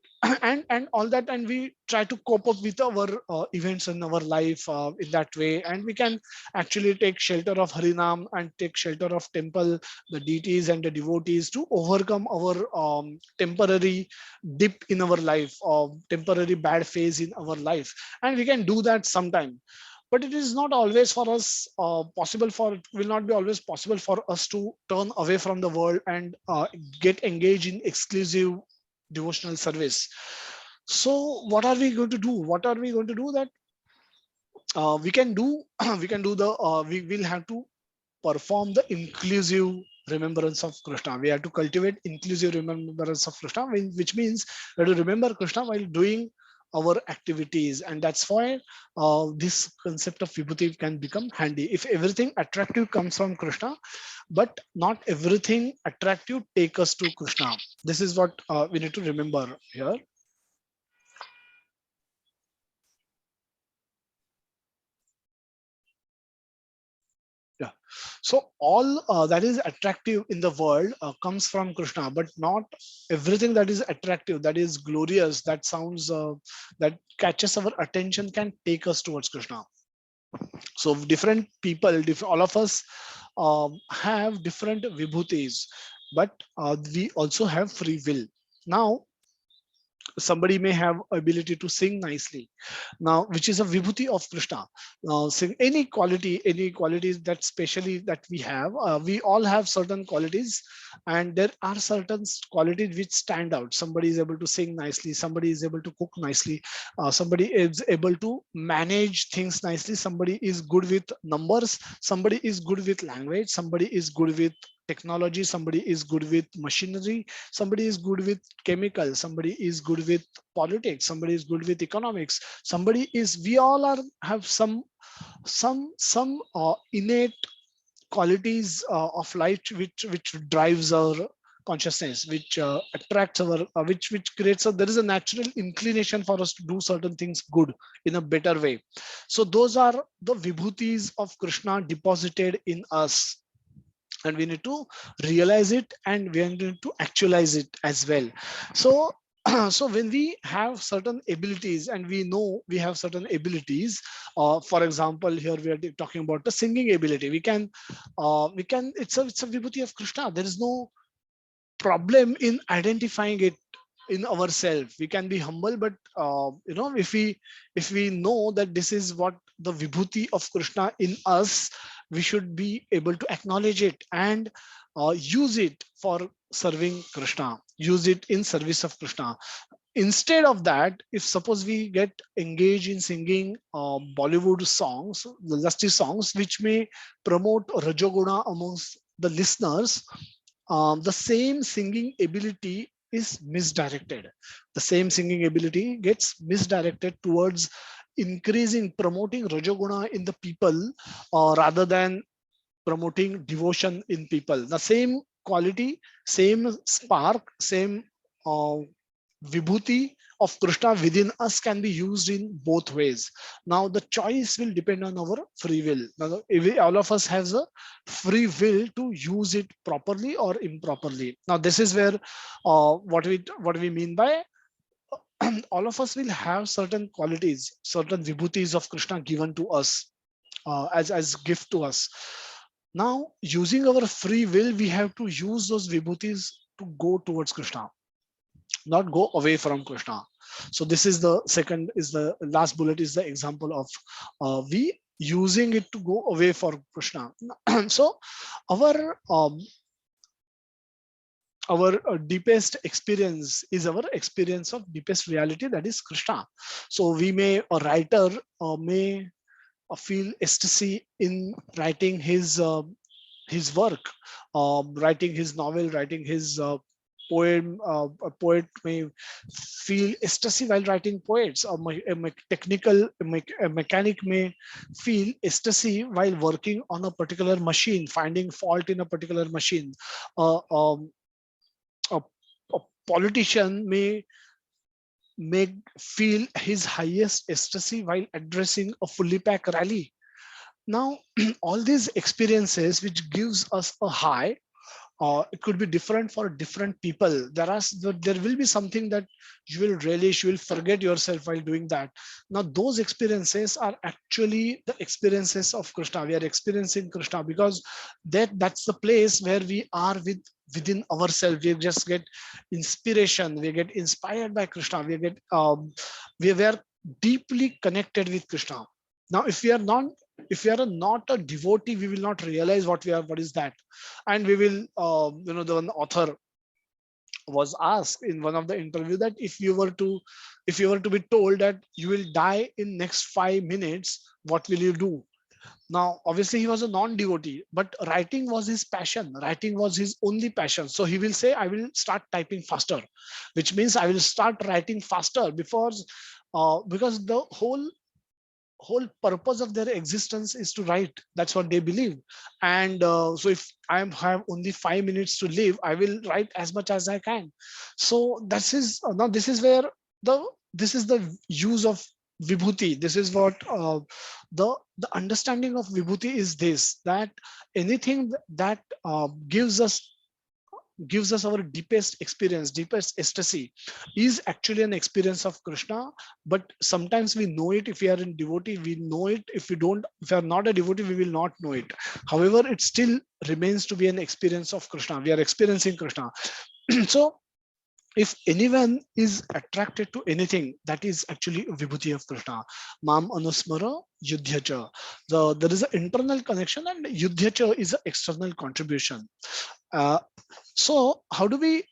and all that, and we try to cope up with our events in our life in that way, and we can actually take shelter of harinam and take shelter of temple, the deities and the devotees, to overcome our temporary dip in our life, or temporary bad phase in our life. And we can do that sometime, but it is not always for us possible, for it will not be always possible for us to turn away from the world and get engaged in exclusive devotional service. So what are we going to do? What are we going to do? That we can do we can do the we will have to perform the inclusive remembrance of Krishna. We have to cultivate inclusive remembrance of Krishna, which means we have to remember Krishna while doing our activities. And that's why this concept of Vibhuti can become handy. If everything attractive comes from Krishna, but not everything attractive take us to Krishna. This is what we need to remember here. Yeah. So all that is attractive in the world comes from Krishna, but not everything that is attractive, that is glorious, that sounds, that catches our attention can take us towards Krishna. So different people, all of us have different vibhutis, but we also have free will. Now, somebody may have ability to sing nicely, now, which is a vibhuti of Krishna. Now, sing any qualities that specially that we have, we all have certain qualities, and there are certain qualities which stand out. Somebody is able to sing nicely, somebody is able to cook nicely, somebody is able to manage things nicely, somebody is good with numbers, somebody is good with language, somebody is good with technology, somebody is good with machinery, somebody is good with chemicals, somebody is good with politics, somebody is good with economics, somebody is, we all are have some innate qualities of life which drives our consciousness, which attracts our which creates a, there is a natural inclination for us to do certain things good in a better way. So those are the vibhutis of Krishna deposited in us, and we need to realize it, and we need to actualize it as well. So so when we have certain abilities, and we know we have certain abilities, for example, here we are talking about the singing ability, we can it's a vibhuti of Krishna. There is no problem in identifying it in ourselves. We can be humble, but if we know that this is what the vibhuti of Krishna in us, we should be able to acknowledge it and use it for serving Krishna, use it in service of Krishna. Instead of that, if suppose we get engaged in singing Bollywood songs, the lusty songs, which may promote rajoguna amongst the listeners, the same singing ability is misdirected. The same singing ability gets misdirected towards increasing, promoting rajoguna in the people, rather than promoting devotion in people. The same quality, same spark, same uh, vibhuti of Krishna within us can be used in both ways. Now, the choice will depend on our free will. Now, all of us has a free will to use it properly or improperly. Now, this is where what we mean by all of us will have certain qualities, certain vibhutis of Krishna given to us as gift to us. Now, using our free will, we have to use those vibhutis to go towards Krishna, not go away from Krishna. So this is the second, is the last bullet, is the example of we using it to go away for Krishna. So our deepest experience is our experience of deepest reality, that is Krishna. So we may, a writer may feel ecstasy in writing his work, writing his novel, writing his poem. A poet may feel ecstasy while writing poets. A mechanic may feel ecstasy while working on a particular machine, finding fault in a particular machine. A, a politician may feel his highest ecstasy while addressing a fully packed rally. Now, all these experiences which gives us a high, it could be different for different people. There will be something that you will relish, you will forget yourself while doing that. Now those experiences are actually the experiences of Krishna. We are experiencing Krishna because that's the place where we are within ourselves. We just get inspiration, we get inspired by Krishna, we were deeply connected with Krishna. Now if we are not a devotee, we will not realize what is that. And we will the one author was asked in one of the interview that if you were to be told that you will die in next 5 minutes, what will you do? Now obviously he was a non-devotee, but writing was his passion, writing was his only passion. So he will say, I will start typing faster, which means I will start writing faster because the whole purpose of their existence is to write. That's what they believe. And so if have only 5 minutes to live, I will write as much as I can. So this is now the this is the use of Vibhuti. This is what the understanding of Vibhuti is this, that anything that gives us our deepest experience, deepest ecstasy, is actually an experience of Krishna. But sometimes we know it if we are in devotee, we know it. If we don't, if we are not a devotee, we will not know it. However, it still remains to be an experience of Krishna. We are experiencing Krishna. So if anyone is attracted to anything, that is actually a Vibhuti of Krishna. Mam anusmara yudhyacha. There is an internal connection, and yudhyacha is an external contribution. Uh, so how do we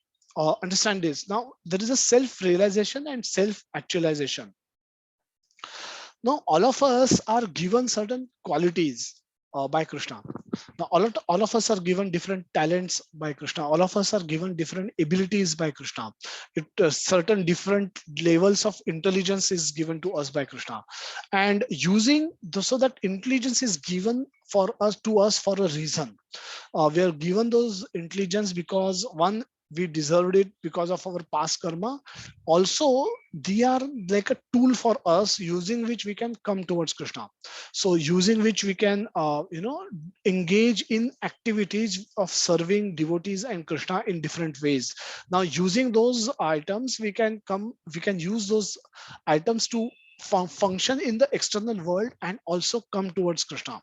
understand this? Now there is a self-realization and self-actualization. Now all of us are given certain qualities by Krishna. Now all of us are given different talents by Krishna. All of us are given different abilities by Krishna. Certain different levels of intelligence is given to us by Krishna. And so that intelligence is given to us for a reason. We are given those intelligence because one, we deserved it because of our past karma. Also they are like a tool for us, using which we can come towards Krishna. So using which we can engage in activities of serving devotees and Krishna in different ways. Now using those items, we can use those items to function in the external world and also come towards Krishna.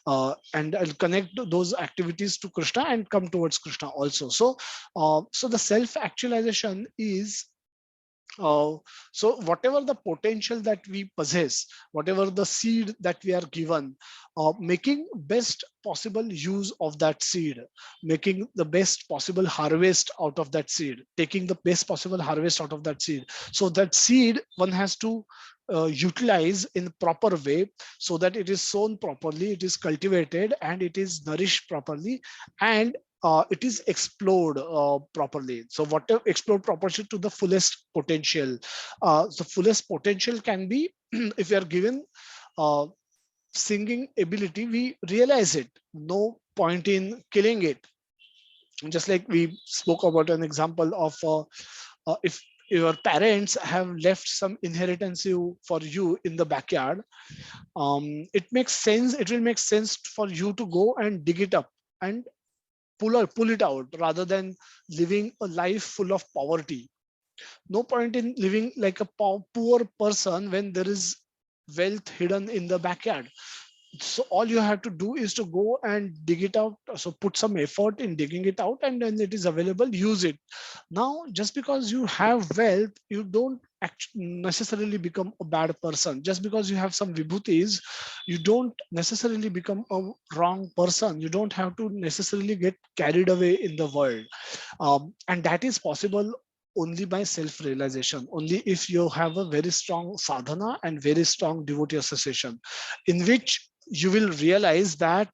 And I'll connect those activities to Krishna and come towards Krishna also. So the self actualization is uh, so whatever the potential that we possess, whatever the seed that we are given, making best possible use of that seed, making the best possible harvest out of that seed, taking the best possible harvest out of that seed. So that seed one has to utilize in proper way, so that it is sown properly, it is cultivated, and it is nourished properly, and it is explored properly. So whatever explored proportion to the fullest potential. The fullest potential can be if you are given uh, singing ability, we realize it. No point in killing it. Just like we spoke about an example of if your parents have left some inheritance for you in the backyard, it will make sense for you to go and dig it up and pull it out, rather than living a life full of poverty. No point in living like a poor person when there is wealth hidden in the backyard. So all you have to do is to go and dig it out. So put some effort in digging it out, and then it is available, use it. Now just because you have wealth, you don't necessarily become a bad person. Just because you have some vibhutis, you don't necessarily become a wrong person. You don't have to necessarily get carried away in the world. And that is possible only by self-realization, only if you have a very strong sadhana and very strong devotee association, in which you will realize that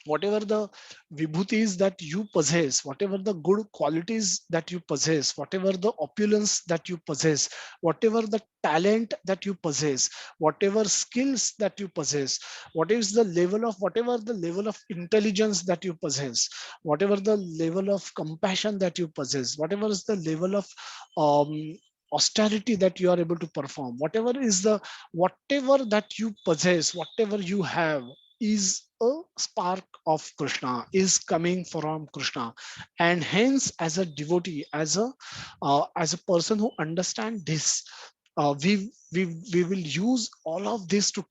whatever the vibhutis that you possess, whatever the good qualities that you possess, whatever the opulence that you possess, whatever the talent that you possess, whatever skills that you possess, whatever the level of intelligence that you possess, whatever the level of compassion that you possess, whatever is the level of um, austerity that you are able to perform, whatever that you possess, whatever you have, is a spark of Krishna, is coming from Krishna. And hence, as a devotee, as a person who understand this, we will use all of this to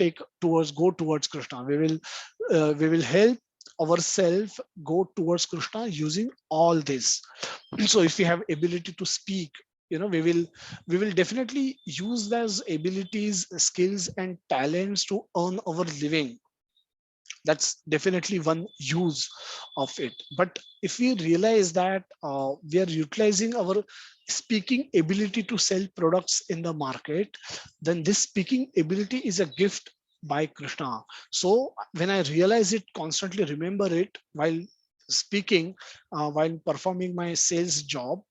go towards Krishna. We will help ourselves go towards Krishna using all this. So if we have ability to speak, we will definitely use those abilities, skills and talents to earn our living. That's definitely one use of it. But if we realize that we are utilizing our speaking ability to sell products in the market, then this speaking ability is a gift by Krishna. So when I realize it, constantly remember it while speaking, while performing my sales job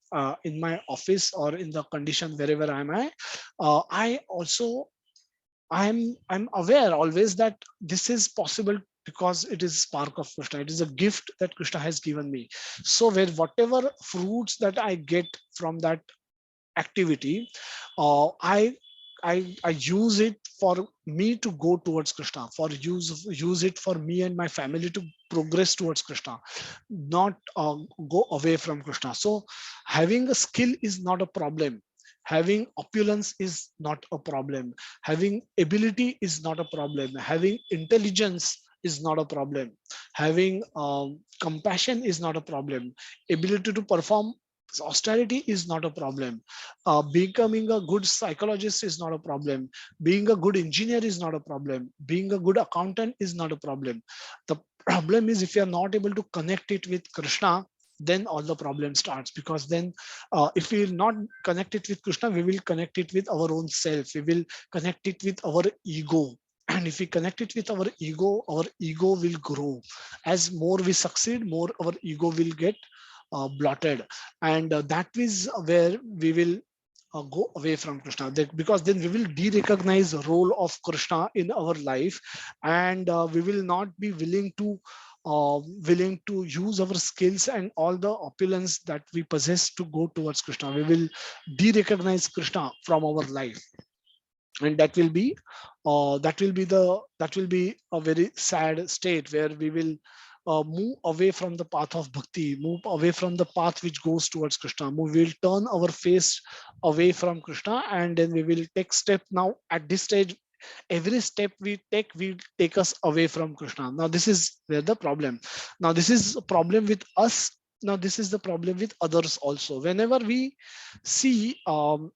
in my office or in the condition wherever am I also, I'm aware always that this is possible because it is spark of Krishna. It is a gift that Krishna has given me. So where whatever fruits that I get from that activity, I use it for me to go towards Krishna, for use it for me and my family to progress towards Krishna, not go away from Krishna. So having a skill is not a problem. Having opulence is not a problem. Having ability is not a problem. Having intelligence is not a problem. Having compassion is not a problem. Ability to perform austerity is not a problem. Becoming a good psychologist is not a problem. Being a good engineer is not a problem. Being a good accountant is not a problem. The problem is if you are not able to connect it with Krishna, then all the problem starts. Because then if we will not connect it with Krishna, we will connect it with our own self. We will connect it with our ego. And if we connect it with our ego will grow. As more we succeed, more our ego will get blotted. And that is where we will go away from Krishna. Because then we will de-recognize the role of Krishna in our life, and we will not be willing to use our skills and all the opulence that we possess to go towards Krishna. We will de-recognize Krishna from our life, and that will be a very sad state where we will move away from the path of bhakti, move away from the path which goes towards Krishna. We will turn our face away from Krishna, and then we will take step. Now at this stage, every step we take will take us away from Krishna. Now this is where the problem. Now this is a problem with us. Now this is the problem with others also. Whenever we see when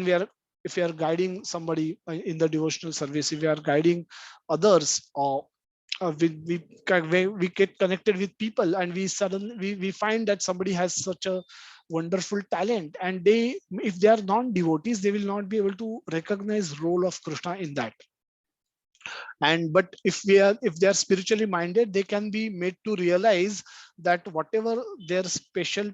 we are, if we are guiding somebody in the devotional service, if we are guiding others, or we get connected with people, and we find that somebody has such a wonderful talent, and they, if they are non-devotees, they will not be able to recognize role of Krishna in that. And but if they are spiritually minded, they can be made to realize that whatever their special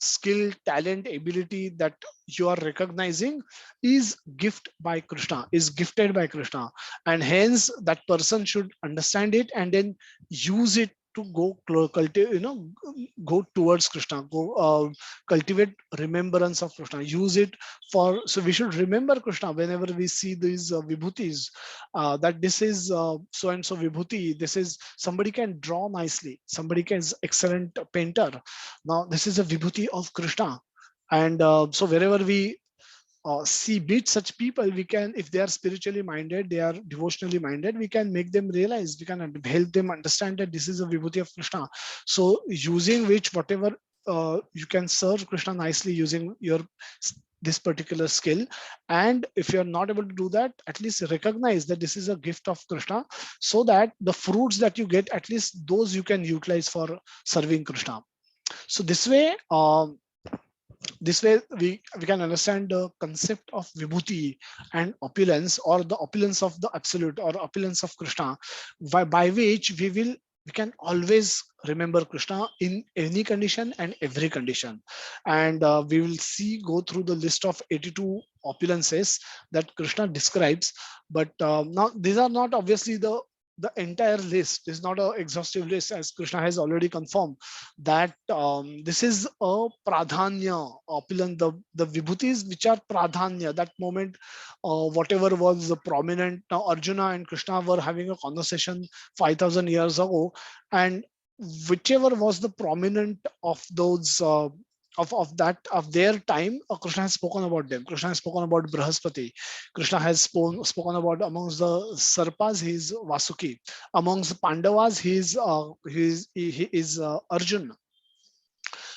skill, talent, ability that you are recognizing is gift by Krishna, is gifted by Krishna. And hence that person should understand it and then use it to go towards Krishna, cultivate remembrance of Krishna, use it for. So we should remember Krishna whenever we see these vibhutis, that this is so and so vibhuti. This is somebody can draw nicely, somebody can is excellent painter. Now this is a vibhuti of Krishna. And so wherever we see meet such people, we can, if they are spiritually minded, they are devotionally minded, we can make them realize, we can help them understand that this is a vibhuti of Krishna. So using which, whatever you can serve Krishna nicely using your this particular skill. And if you're not able to do that, at least recognize that this is a gift of Krishna, so that the fruits that you get, at least those you can utilize for serving Krishna. So this way we can understand the concept of vibhuti and opulence, or the opulence of the absolute, or opulence of Krishna, by which we can always remember Krishna in any condition and every condition. And we will go through the list of 82 opulences that Krishna describes. But now these are not obviously the the entire list is not an exhaustive list, as Krishna has already confirmed that this is a pradhanya opulent, the vibhutis which are pradhanya. That moment, whatever was the prominent. Now Arjuna and Krishna were having a conversation 5,000 years ago, and whichever was the prominent of those. Of their time, Krishna has spoken about them. Krishna has spoken about Brahaspati. Krishna has spoken about amongst the Sarpas, he is Vasuki. Amongst Pandavas, he is Arjuna.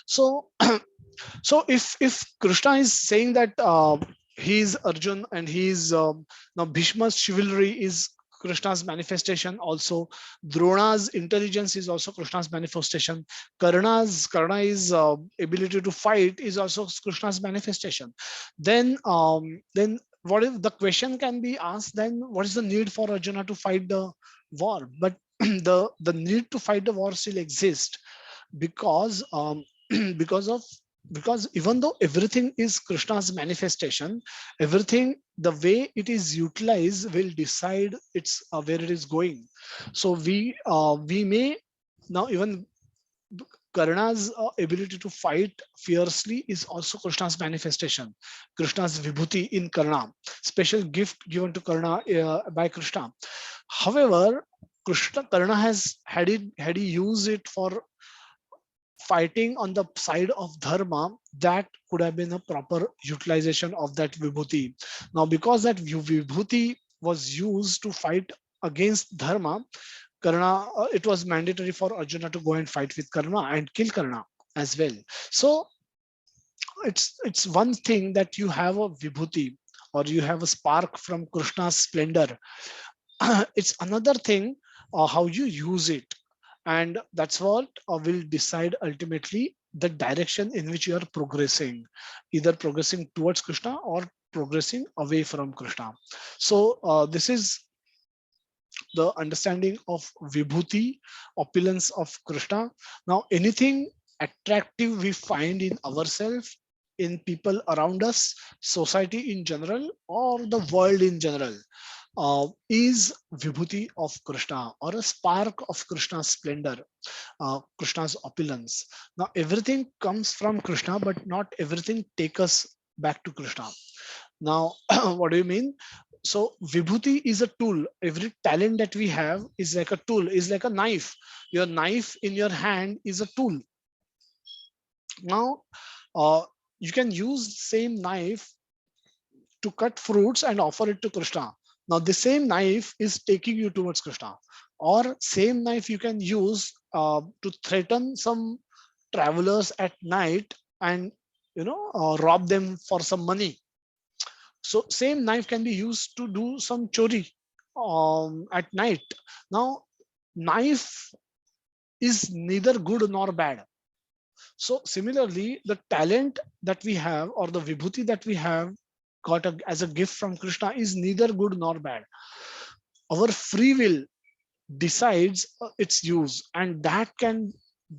So so if Krishna is saying that he is Arjun and he is now Bhishma's chivalry is Krishna's manifestation, also Drona's intelligence is also Krishna's manifestation, Karna is ability to fight is also Krishna's manifestation. Then what if the question can be asked, then what is the need for Arjuna to fight the war? But the need to fight the war still exists, because because of because even though everything is Krishna's manifestation, everything, the way it is utilized will decide its where it is going. So we may now even Karna's ability to fight fiercely is also Krishna's manifestation. Krishna's vibhuti in Karna, special gift given to Karna by Krishna. However, Karna has had he used it for fighting on the side of dharma, that could have been a proper utilization of that vibhuti. Now, because that vibhuti was used to fight against dharma, Karna, it was mandatory for Arjuna to go and fight with Karna and kill Karna as well. So it's one thing that you have a vibhuti or you have a spark from Krishna's splendor. It's another thing how you use it, and that's what will decide ultimately the direction in which you are progressing, either progressing towards Krishna or progressing away from Krishna. So this is the understanding of vibhuti, opulence of Krishna. Now anything attractive we find in ourselves, in people around us, society in general, or the world in general, is vibhuti of Krishna or a spark of Krishna's splendor, Krishna's opulence. Now everything comes from Krishna, but not everything takes us back to Krishna. Now, what do you mean? So vibhuti is a tool. Every talent that we have is like a tool, is like a knife. Your knife in your hand is a tool. Now, uh, you can use same knife to cut fruits and offer it to Krishna. Now the same knife is taking you towards Krishna, or same knife you can use to threaten some travelers at night and rob them for some money. So same knife can be used to do some chori at night. Now knife is neither good nor bad. So similarly, the talent that we have or the vibhuti that we have got as a gift from Krishna is neither good nor bad. Our free will decides its use, and that can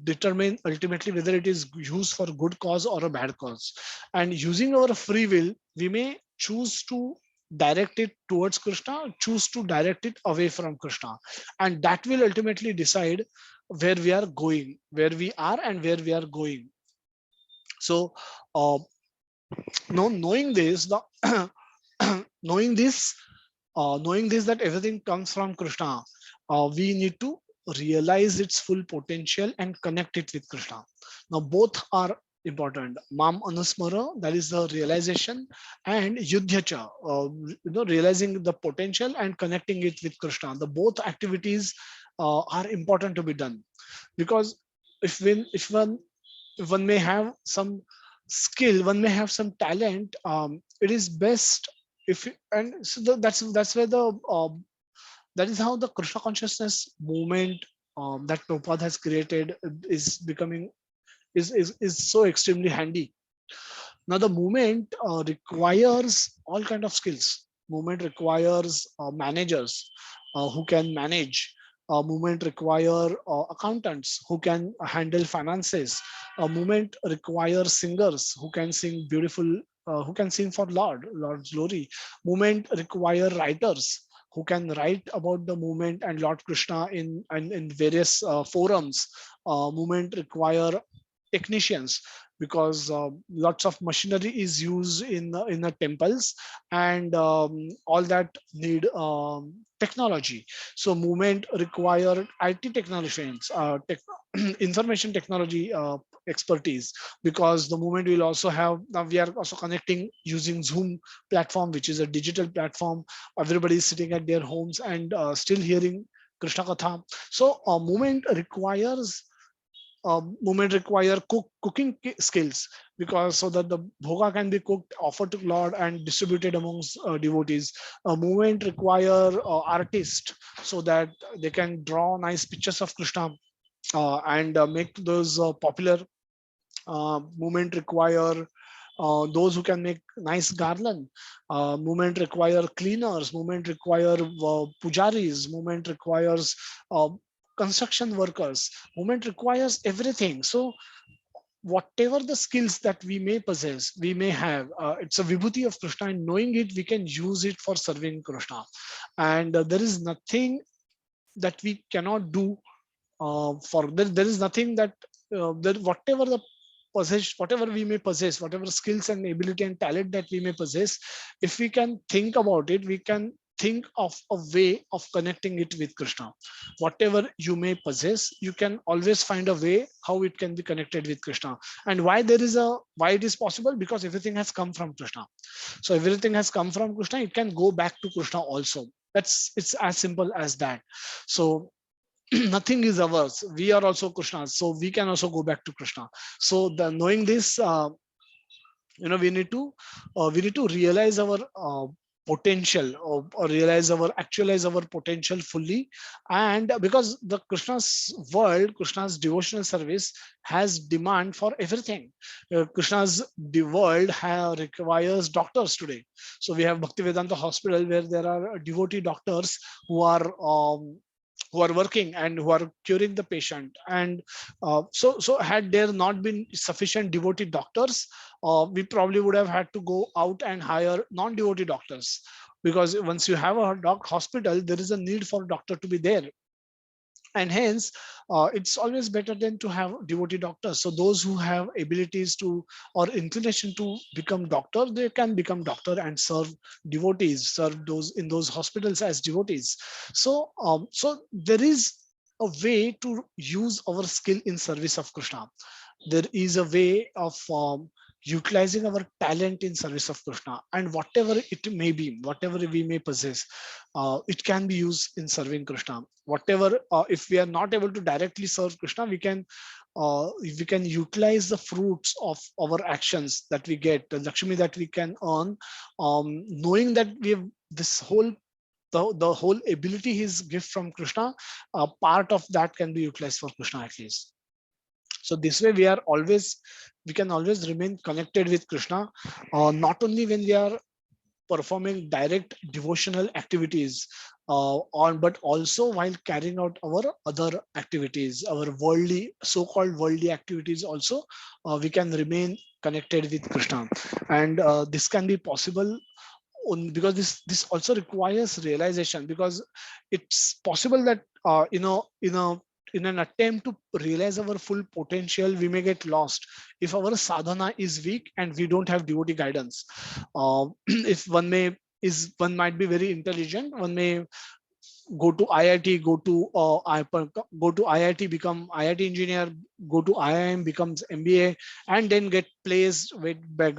determine ultimately whether it is used for good cause or a bad cause. And using our free will, we may choose to direct it towards Krishna, choose to direct it away from Krishna, and that will ultimately decide where we are going, where we are and where we are going. So now knowing this, the knowing this knowing this, that everything comes from Krishna, we need to realize its full potential and connect it with Krishna. Now both are important. Mam anusmara, that is the realization, and yudhyacha, realizing the potential and connecting it with Krishna. The both activities are important to be done, because if one may have some skill, one may have some talent, it is best if and so that's where the that is how the Krishna consciousness movement that Prabhupada has created is becoming is so extremely handy. Now the movement requires all kind of skills. Movement requires managers who can manage. Movement require accountants who can handle finances. Movement requires singers who can sing beautiful, who can sing for Lord's glory. Movement require writers who can write about the movement and Lord Krishna in various forums. Movement require technicians, because lots of machinery is used in the temples, and all that need technology. So movement require IT technicians, information technology expertise, because the movement will also have, now we are also connecting using Zoom platform, which is a digital platform. Everybody is sitting at their homes and still hearing Krishna Katha. So movement require cooking skills, because so that the bhoga can be cooked, offered to Lord, and distributed amongst devotees. A movement require artists, so that they can draw nice pictures of Krishna and make those popular. Movement require those who can make nice garland. Movement require cleaners. Movement require pujaris. Movement requires uh, construction workers. Movement requires everything. So whatever the skills that we may possess, we may have, it's a vibhuti of Krishna, and knowing it, we can use it for serving Krishna. And there is nothing that we cannot do for there is nothing that whatever the whatever we may possess, whatever skills and ability and talent that we may possess, if we can think about it, we can think of a way of connecting it with Krishna. Whatever you may possess, you can always find a way how it can be connected with Krishna. And why it is possible, because everything has come from Krishna. So everything has come from Krishna, it can go back to Krishna also. It's as simple as that. So nothing is ours, we are also Krishna's, so we can also go back to Krishna. So the knowing this, we need to realize our potential, or realize our actualize our potential fully. And because the Krishna's devotional service has demand for everything. Krishna's world requires doctors today. So we have Bhaktivedanta Hospital, where there are devotee doctors who are working and who are curing the patient. And so had there not been sufficient devotee doctors, we probably would have had to go out and hire non-devotee doctors, because once you have a hospital, there is a need for a doctor to be there. And hence it's always better than to have devotee doctors. So those who have abilities to, or inclination to become doctor, they can become doctor and serve devotees, serve those in those hospitals as devotees. So there is a way to use our skill in service of Krishna. There is a way of utilizing our talent in service of Krishna, and whatever it may be, whatever we may possess, it can be used in serving Krishna. Whatever, if we are not able to directly serve Krishna, we can utilize the fruits of our actions that we get, the Lakshmi that we can earn, knowing that we have this whole the whole ability is gift from Krishna. Part of that can be utilized for Krishna at least. So this way we can always remain connected with Krishna, not only when we are performing direct devotional activities, but also while carrying out our other activities, our worldly, so-called worldly activities also, we can remain connected with Krishna. And this can be possible because this also requires realization, because it's possible that in an attempt to realize our full potential, we may get lost if our sadhana is weak and we don't have devotee guidance. If one might be very intelligent, one may go to IIT, go to IIT, become IIT engineer, go to IIM, becomes MBA, and then get placed by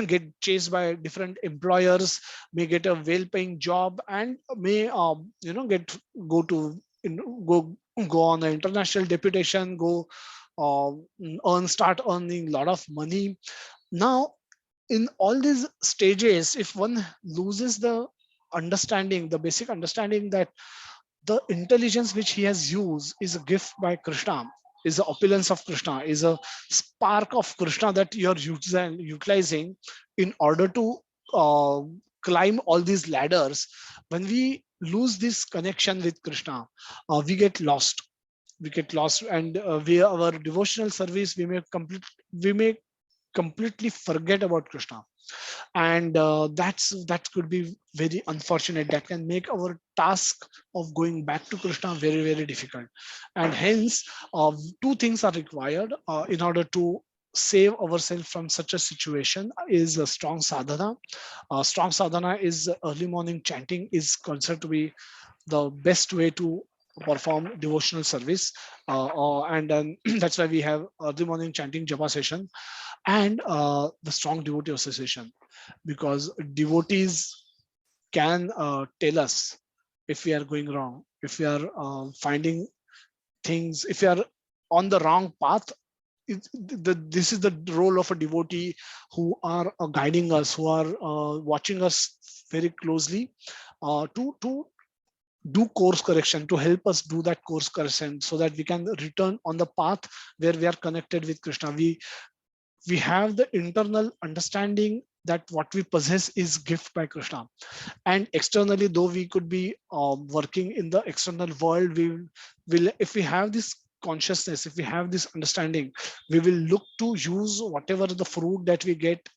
get chased by different employers, may get a well-paying job, and may get go to go on an international deputation, go start earning a lot of money. Now, in all these stages, if one loses the understanding, the basic understanding that the intelligence which he has used is a gift by Krishna, is the opulence of Krishna, is a spark of Krishna that you are utilizing in order to uh, climb all these ladders. When we lose this connection with Krishna, we get lost. We get lost, and our devotional service, we may completely forget about Krishna. and that could be very unfortunate. That can make our task of going back to Krishna very, very difficult. And hence, two things are required in order to save ourselves from such a situation: is a strong sadhana. Strong sadhana is early morning chanting is considered to be the best way to perform devotional service, and then that's why we have early morning chanting japa session, and the strong devotee association, because devotees can tell us if we are going wrong, if we are finding things, if we are on the wrong path. This is the role of a devotee who are guiding us, who are watching us very closely, to do course correction, to help us do that course correction, so that we can return on the path where we are connected with Krishna. We have the internal understanding that what we possess is gift by Krishna, and externally, though we could be working in the external world, we will, if we have this consciousness, if we have this understanding, we will look to use whatever the fruit that we get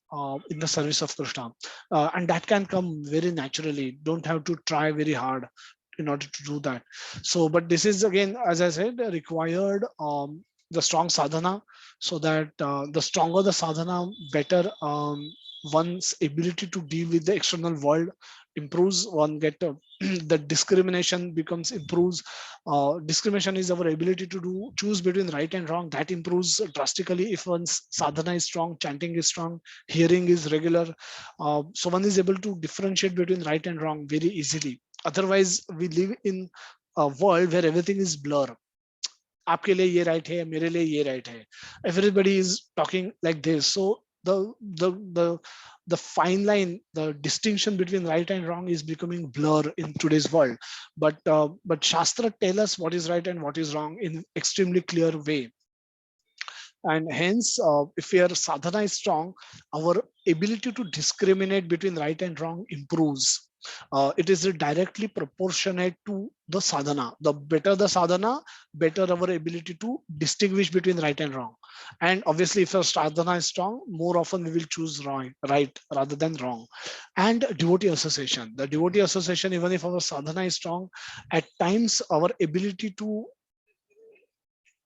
in the service of Krishna, and that can come very naturally. Don't have to try very hard in order to do that. So, but this is again, as I said, required the strong sadhana, so that the stronger the sadhana, better one's ability to deal with the external world improves. One get the discrimination becomes improves. Discrimination is our ability to do choose between right and wrong. That improves drastically if one's sadhana is strong, chanting is strong, hearing is regular. So one is able to differentiate between right and wrong very easily. Otherwise, we live in a world where everything is blur. आपके लिए ये right है, मेरे लिए ये right है. Everybody is talking like this. So the the the the fine line, the distinction between right and wrong is becoming blur in today's world. But Shastra tell us what is right and what is wrong in extremely clear way. And hence, if your sadhana is strong, our ability to discriminate between right and wrong improves. It is directly proportionate to the sadhana. The better the sadhana, better our ability to distinguish between right and wrong. And obviously, if our sadhana is strong, more often we will choose right rather than wrong. And devotee association. The devotee association, even if our sadhana is strong, at times our ability to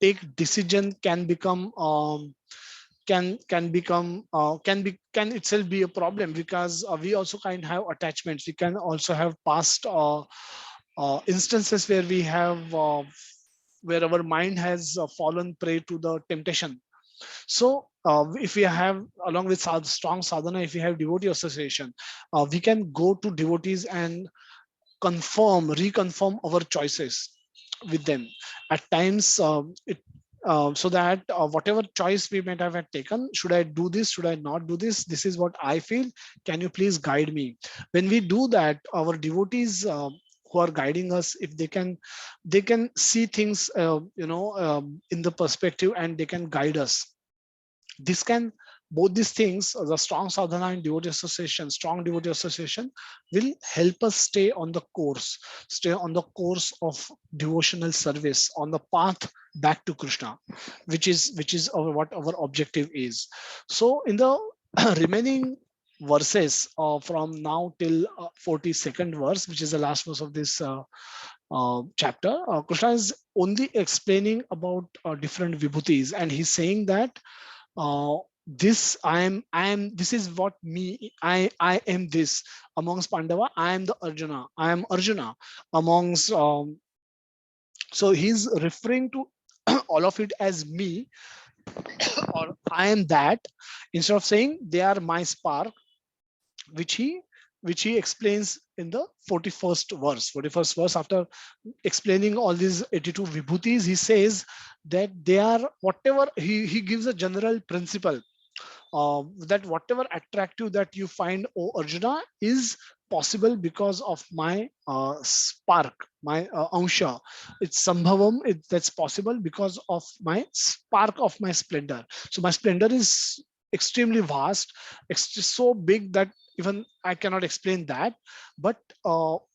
take decision can become can itself be a problem, because we also kind of have attachments. We can also have past instances where we have where our mind has fallen prey to the temptation. So if we have, along with strong sadhana, if we have devotee association, we can go to devotees and reconfirm our choices with them. At times, so that whatever choice we might have had taken, should I do this, should I not do this, this is what I feel, can you please guide me? When we do that, our devotees who are guiding us, if they can see things in the perspective, and they can guide us. This can, both these things, the strong sadhana and devotee association, strong devotee association, will help us stay on the course of devotional service, on the path back to Krishna, which is what our objective is. So in the remaining verses, from now till 42nd verse, which is the last verse of this chapter, Krishna is only explaining about different vibhutis, and he's saying that this I am this is what me I am this amongst Pandava. I am the Arjuna, I am Arjuna amongst so he's referring to all of it as me, or I am that, instead of saying they are my spark, which he which he explains in the 41st verse. After explaining all these 82 vibhutis, he says that they are whatever, he gives a general principle, that whatever attractive that you find, O Arjuna, is possible because of my spark, my ansha. It's sambhavam. That's possible because of my spark of my splendor. So my splendor is extremely vast. It's just so big that even I cannot explain that. But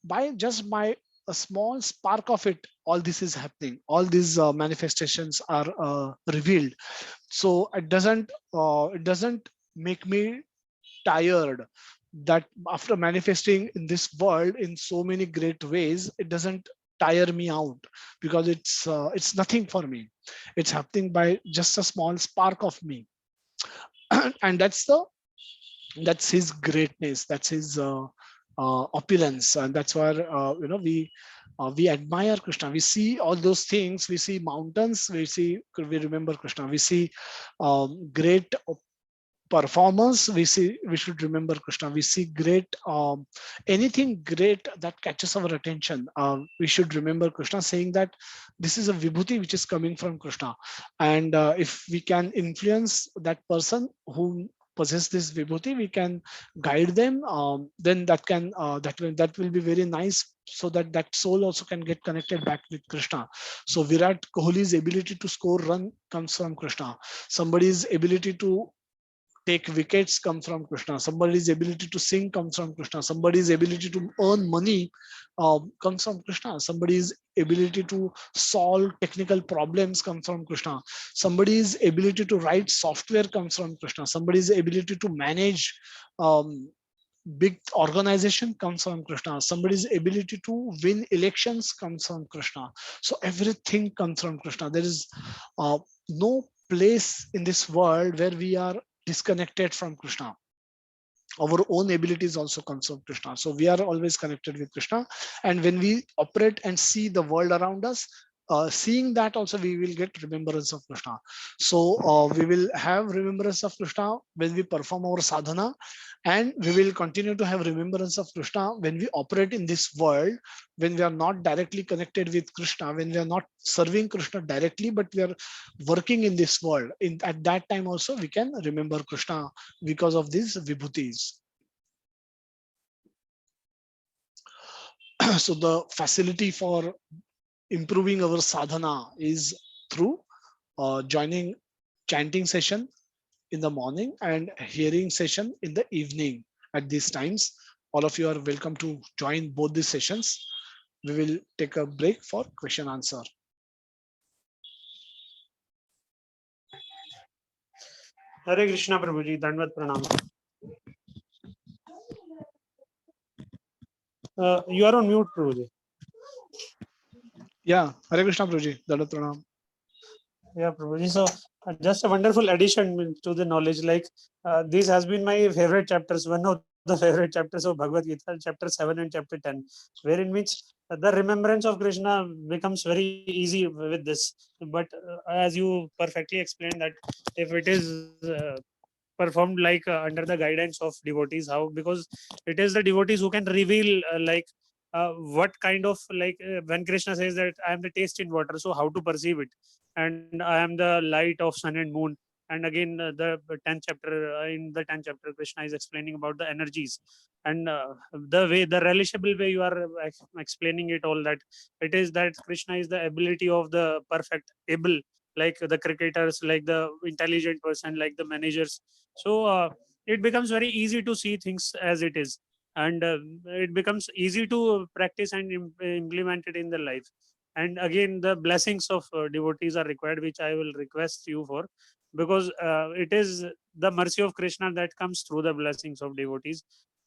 by just my a small spark of it, all this is happening. All these manifestations are revealed. So it doesn't make me tired, that after manifesting in this world in so many great ways, it doesn't tire me out, because it's nothing for me. It's happening by just a small spark of me. And that's his greatness, that's his opulence, and that's where we admire Krishna. We see all those things, we see mountains, we remember Krishna. We see great performance, we should remember Krishna. We see great anything great that catches our attention, we should remember Krishna, saying that this is a vibhuti which is coming from Krishna. And if we can influence that person who possess this vibhuti, we can guide them, then that will be very nice, so that that soul also can get connected back with Krishna. So Virat Kohli's ability to score run comes from Krishna. Somebody's ability to take wickets comes from Krishna. Somebody's ability to sing comes from Krishna. Somebody's ability to earn money comes from Krishna. Somebody's ability to solve technical problems comes from Krishna. Somebody's ability to write software comes from Krishna. Somebody's ability to manage um, big organization comes from Krishna. Somebody's ability to win elections comes from Krishna. So everything comes from Krishna. There is no place in this world where we are disconnected from Krishna. Our own abilities also comes from Krishna. So we are always connected with Krishna. And when we operate and see the world around us, seeing that also, we will get remembrance of Krishna. So we will have remembrance of Krishna when we perform our sadhana, and we will continue to have remembrance of Krishna when we operate in this world, when we are not directly connected with Krishna, when we are not serving Krishna directly, but we are working in this world. At that time also, we can remember Krishna because of these vibhutis. So the facility for improving our sadhana is through joining chanting session in the morning and hearing session in the evening. At these times, all of you are welcome to join both these sessions. We will take a break for question answer. Hare Krishna Prabhuji, Dandvat Pranam. You are on mute, Prabhuji. Yeah, Hare Krishna Prabhuji, Dandavat Pranam. Yeah, Prabhuji. So just a wonderful addition to the knowledge. Like this has been my favorite chapters. One of the favorite chapters of Bhagavad Gita, chapter 7 and chapter 10, wherein which the remembrance of Krishna becomes very easy with this. But as you perfectly explained that if it is performed like under the guidance of devotees, how, because it is the devotees who can reveal what kind of like when Krishna says that I am the taste in water, so how to perceive it, and I am the light of sun and moon. And again, the 10th chapter, in the 10th chapter, Krishna is explaining about the energies, and the relishable way you are explaining it all, that it is that Krishna is the ability of the perfect able, like the cricketers, like the intelligent person, like the managers. So it becomes very easy to see things as it is, and it becomes easy to practice and implement it in the life. And again, the blessings of devotees are required, which I will request you for, because it is the mercy of Krishna that comes through the blessings of devotees,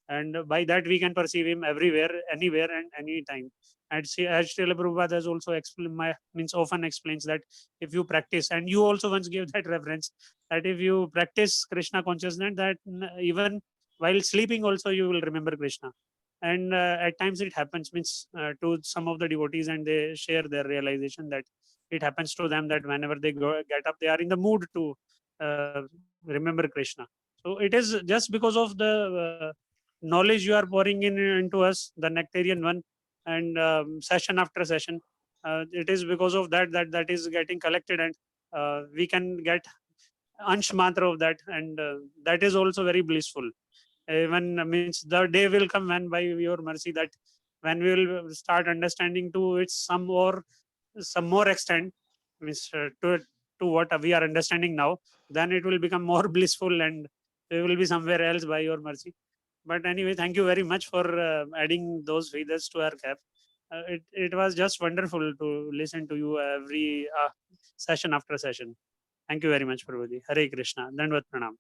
and by that we can perceive him everywhere, anywhere, and anytime. And see, as Srila Prabhupada has also explained, means often explains that if you practice, and you also once gave that reference, that if you practice Krishna consciousness, that even while sleeping also you will remember Krishna. And at times it happens, means to some of the devotees, and they share their realization that it happens to them that whenever they get up, they are in the mood to remember Krishna. So it is just because of the knowledge you are pouring into us, the nectarian one, and session after session. It is because of that is getting collected, and we can get ansh matra of that, and that is also very blissful. Even means the day will come when, by your mercy, that when we will start understanding to its some more extent, means to what we are understanding now, then it will become more blissful, and we will be somewhere else by your mercy. But anyway, thank you very much for adding those feathers to our cap. It was just wonderful to listen to you every session after session. Thank you very much, Prabhuji. Hare Krishna. Dandvat Pranam.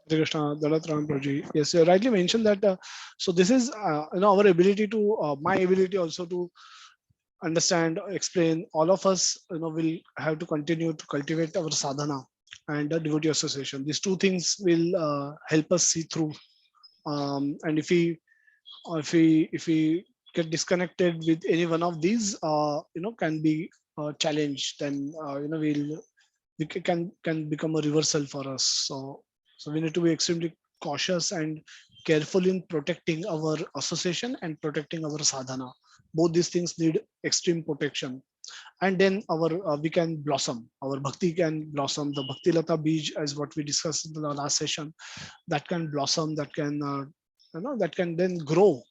Hare Krishna, Dalat Ram Prabhuji. Yes, you rightly mentioned that. So this is our ability to, my ability also to understand, explain. All of us, will have to continue to cultivate our sadhana and the devotee association. These two things will help us see through. And if we get disconnected with any one of these, can be a challenge. Then we can become a reversal for us. So we need to be extremely cautious and careful in protecting our association and protecting our sadhana. Both these things need extreme protection, and then our we can blossom. Our bhakti can blossom. The bhakti lata bij, as what we discussed in the last session, that can blossom, that can then grow.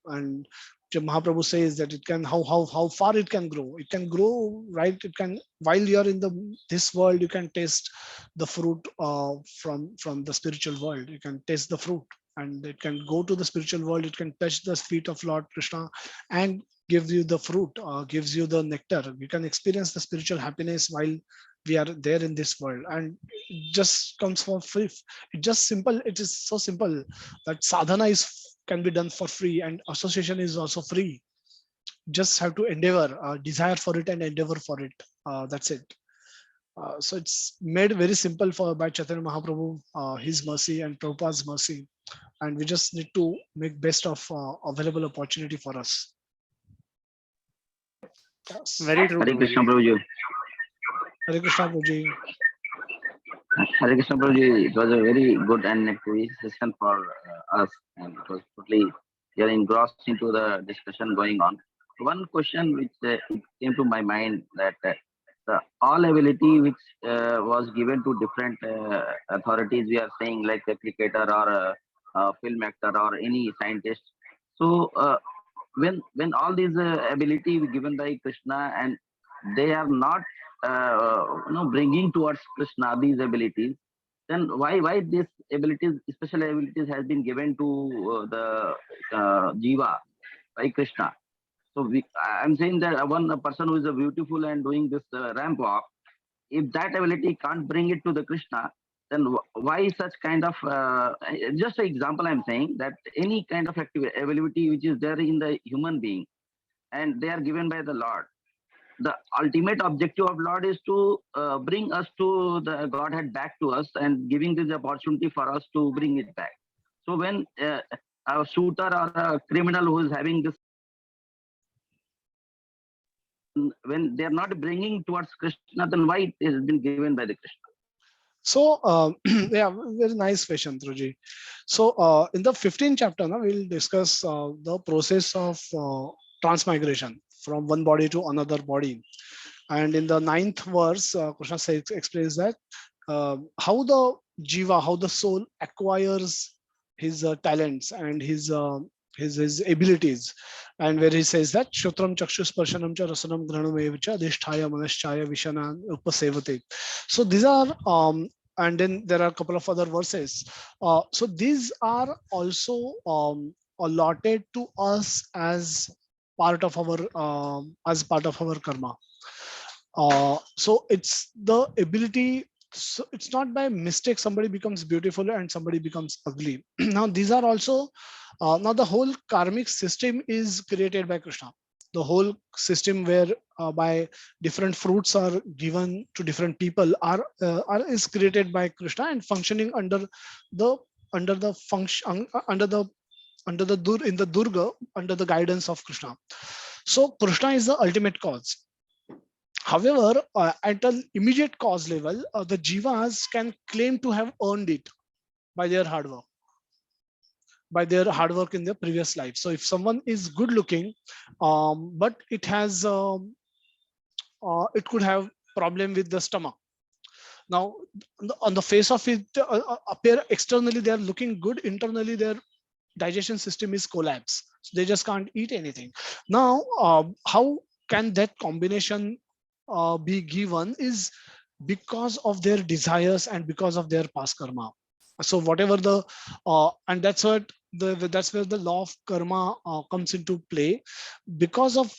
And Mahaprabhu says that it can, how far it can grow. It can grow, right? It can, while you are in this world, you can taste the fruit from the spiritual world. You can taste the fruit, and it can go to the spiritual world. It can touch the feet of Lord Krishna and gives you the fruit, gives you the nectar. You can experience the spiritual happiness while we are there in this world, and it just comes for free. It just simple. It is so simple that sadhana can be done for free, and association is also free. Just have to endeavor, desire for it, and endeavor for it. That's it. So it's made very simple for by Chaitanya Mahaprabhu, his mercy and Prabhupada's mercy, and we just need to make best of available opportunity for us. Yes. Very true. Hare Krishna Prabhuji. Hare Krishna Prabhuji. Hare Krishna Prabhuji. It was a very good and active session for us, and it was totally we are engrossed into the discussion going on. One question which it came to my mind, that the all ability which was given to different authorities, we are saying like a cricketer or a film actor or any scientist. So when all these ability given by Krishna, and they are not bringing towards Krishna these abilities, then why these abilities, special abilities, has been given to the jiva by Krishna? So I'm saying that one person who is a beautiful and doing this ramp walk, if that ability can't bring it to the Krishna, then why such kind of just an example I'm saying, that any kind of ability which is there in the human being, and they are given by the Lord, the ultimate objective of Lord is to bring us to the Godhead, back to us, and giving this opportunity for us to bring it back. So when a shooter or a criminal who is having this, when they are not bringing towards Krishna, then why it has been given by the Krishna? So yeah, very nice question, Truji. So in the 15th chapter, now we'll discuss the process of transmigration from one body to another body. And in the 9th verse, Krishna explains that how the jiva, how the soul acquires his talents and his abilities, and where he says that Shotram Chakshus Parshanam Cha Rasanam Granam Evacha Adhishthaya Manaschaya Vishana Upasevate. So these are and then there are a couple of other verses. So these are also allotted to us as part of our karma. So it's the ability. So it's not by mistake somebody becomes beautiful and somebody becomes ugly. Now these are also now the whole karmic system is created by Krishna. The whole system where by different fruits are given to different people are is created by Krishna and functioning under the function under the in the Durga, under the guidance of Krishna. So Krishna is the ultimate cause. However, at an immediate cause level, the jivas can claim to have earned it by their hard work, in their previous life. So if someone is good looking, but it could have problem with the stomach. Now, on the face of it, appear externally they are looking good. Internally, their digestion system is collapsed. So they just can't eat anything. Now, how can that combination be given is because of their desires and because of their past karma. So whatever the and that's where the law of karma comes into play. Because of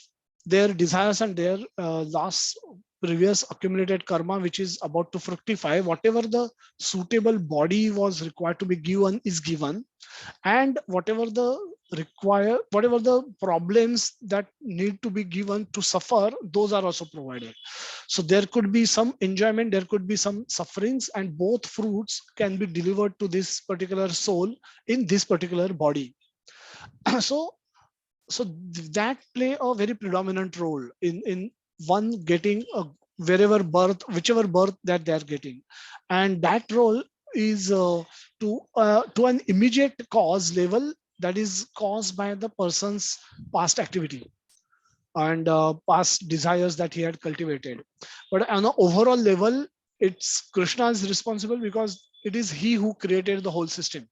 their desires and their last previous accumulated karma which is about to fructify, whatever the suitable body was required to be given is given, and whatever the problems that need to be given to suffer, those are also provided. So there could be some enjoyment, there could be some sufferings, and both fruits can be delivered to this particular soul in this particular body. so so that play a very predominant role in one getting a wherever birth, whichever birth that they are getting, and that role is to an immediate cause level, that is caused by the person's past activity and past desires that he had cultivated. But on an overall level, it's Krishna is responsible because it is he who created the whole system,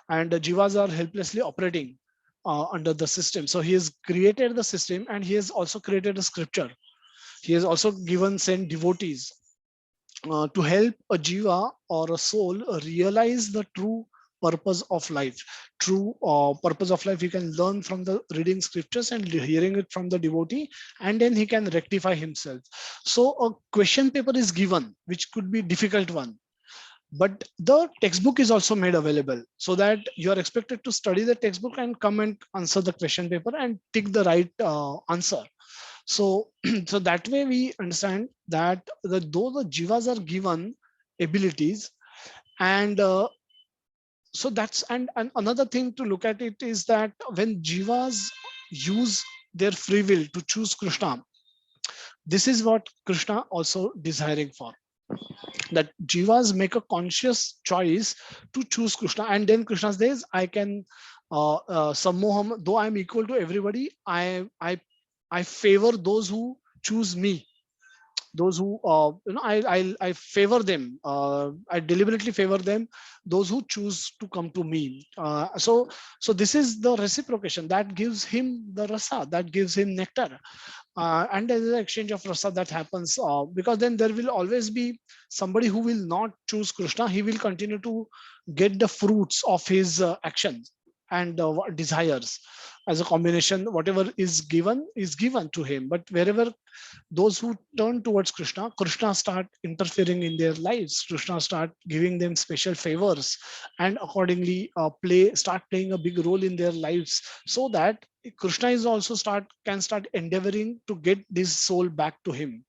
and the jivas are helplessly operating under the system. So he has created the system, and he has also created a scripture. He has also given sent devotees to help a jiva or a soul realize the true purpose of life. True purpose of life you can learn from the reading scriptures and hearing it from the devotee, and then he can rectify himself. So a question paper is given, which could be difficult one, but the textbook is also made available, so that you are expected to study the textbook and come and answer the question paper and tick the right answer. So so that way we understand that though the jivas are given abilities, and so that's and another thing to look at it is that when jivas use their free will to choose Krishna, this is what Krishna also desiring for, that jivas make a conscious choice to choose Krishna. And then Krishna says, I can sammoham, though I'm equal to everybody, I favor those who choose me, those who I favor them, I deliberately favor them, those who choose to come to me. So this is the reciprocation that gives him the rasa, that gives him nectar, and there is an exchange of rasa that happens, because then there will always be somebody who will not choose Krishna. He will continue to get the fruits of his actions and desires as a combination. Whatever is given to him, but wherever those who turn towards Krishna, Krishna start interfering in their lives. Krishna start giving them special favors, and accordingly start playing a big role in their lives, so that Krishna is also can start endeavoring to get this soul back to him.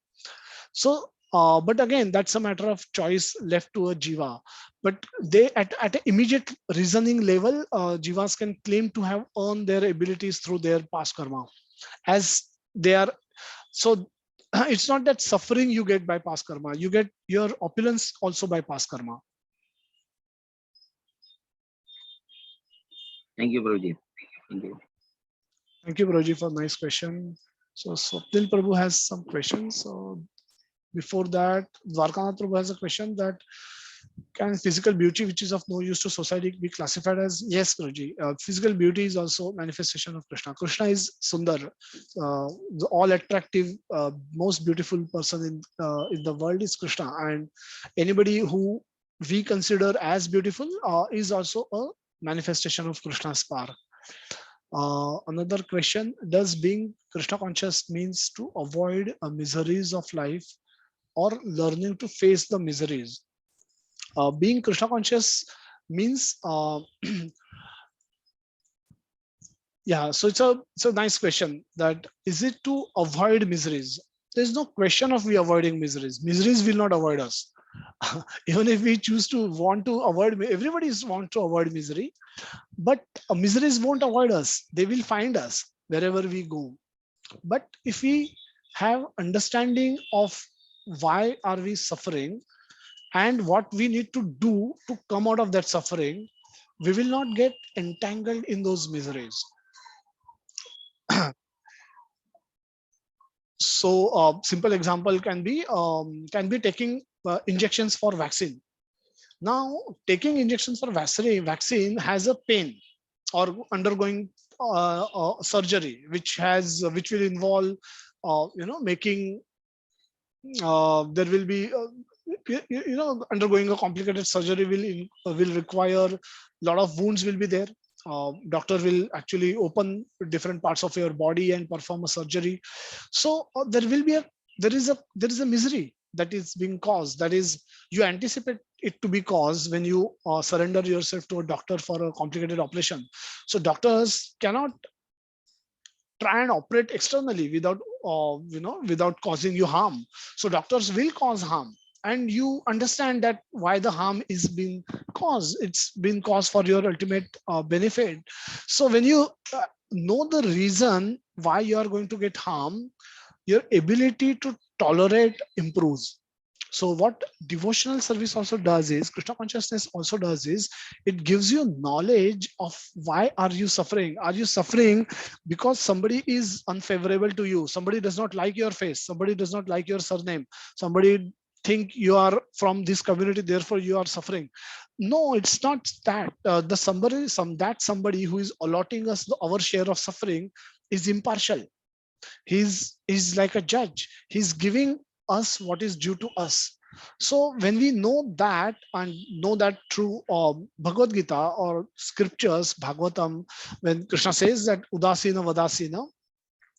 So but again, that's a matter of choice left to a jiva. But they at an immediate reasoning level, jivas can claim to have earned their abilities through their past karma, as they are. So it's not that suffering you get by past karma, you get your opulence also by past karma. Thank you, Prabhuji. Thank you. Thank you, Broji, for nice question. So Swapnil Prabhu has some questions. So before that, Dwarkanath Prabhu has a question that can physical beauty, which is of no use to society, be classified as? Yes, Guruji. Physical beauty is also manifestation of Krishna. Krishna is Sundar, the all attractive, most beautiful person in the world is Krishna, and anybody who we consider as beautiful is also a manifestation of Krishna's power. Another question: does being Krishna conscious means to avoid miseries of life, or learning to face the miseries? Being Krishna conscious means yeah, so it's a nice question, that is it to avoid miseries? There's no question of we avoiding miseries. Miseries will not avoid us. Even if we choose to want to avoid, everybody want to avoid misery, but miseries won't avoid us. They will find us wherever we go. But if we have understanding of why are we suffering and what we need to do to come out of that suffering, we will not get entangled in those miseries. So simple example can be taking injections for vaccine. Now taking injections for vaccine has a pain, or undergoing surgery which will involve making there will be undergoing a complicated surgery will require a lot of wounds will be there. Doctor will actually open different parts of your body and perform a surgery. So there will be a there is a misery that is being caused, that is you anticipate it to be caused when you surrender yourself to a doctor for a complicated operation. So doctors cannot try and operate externally without without causing you harm. So doctors will cause harm, and you understand that why the harm is being caused. It's been caused for your ultimate benefit. So when you know the reason why you are going to get harm, your ability to tolerate improves. So what devotional service also does is, Krishna consciousness also does is, it gives you knowledge of why are you suffering. Are you suffering because somebody is unfavorable to you, somebody does not like your face, somebody does not like your surname, somebody think you are from this community, therefore you are suffering? No, it's not that. The somebody who is allotting us our share of suffering is impartial. He's like a judge. He's giving us what is due to us. So when we know that, and know that through Bhagavad Gita or scriptures, Bhagavatam, when Krishna says that udasina vadasina,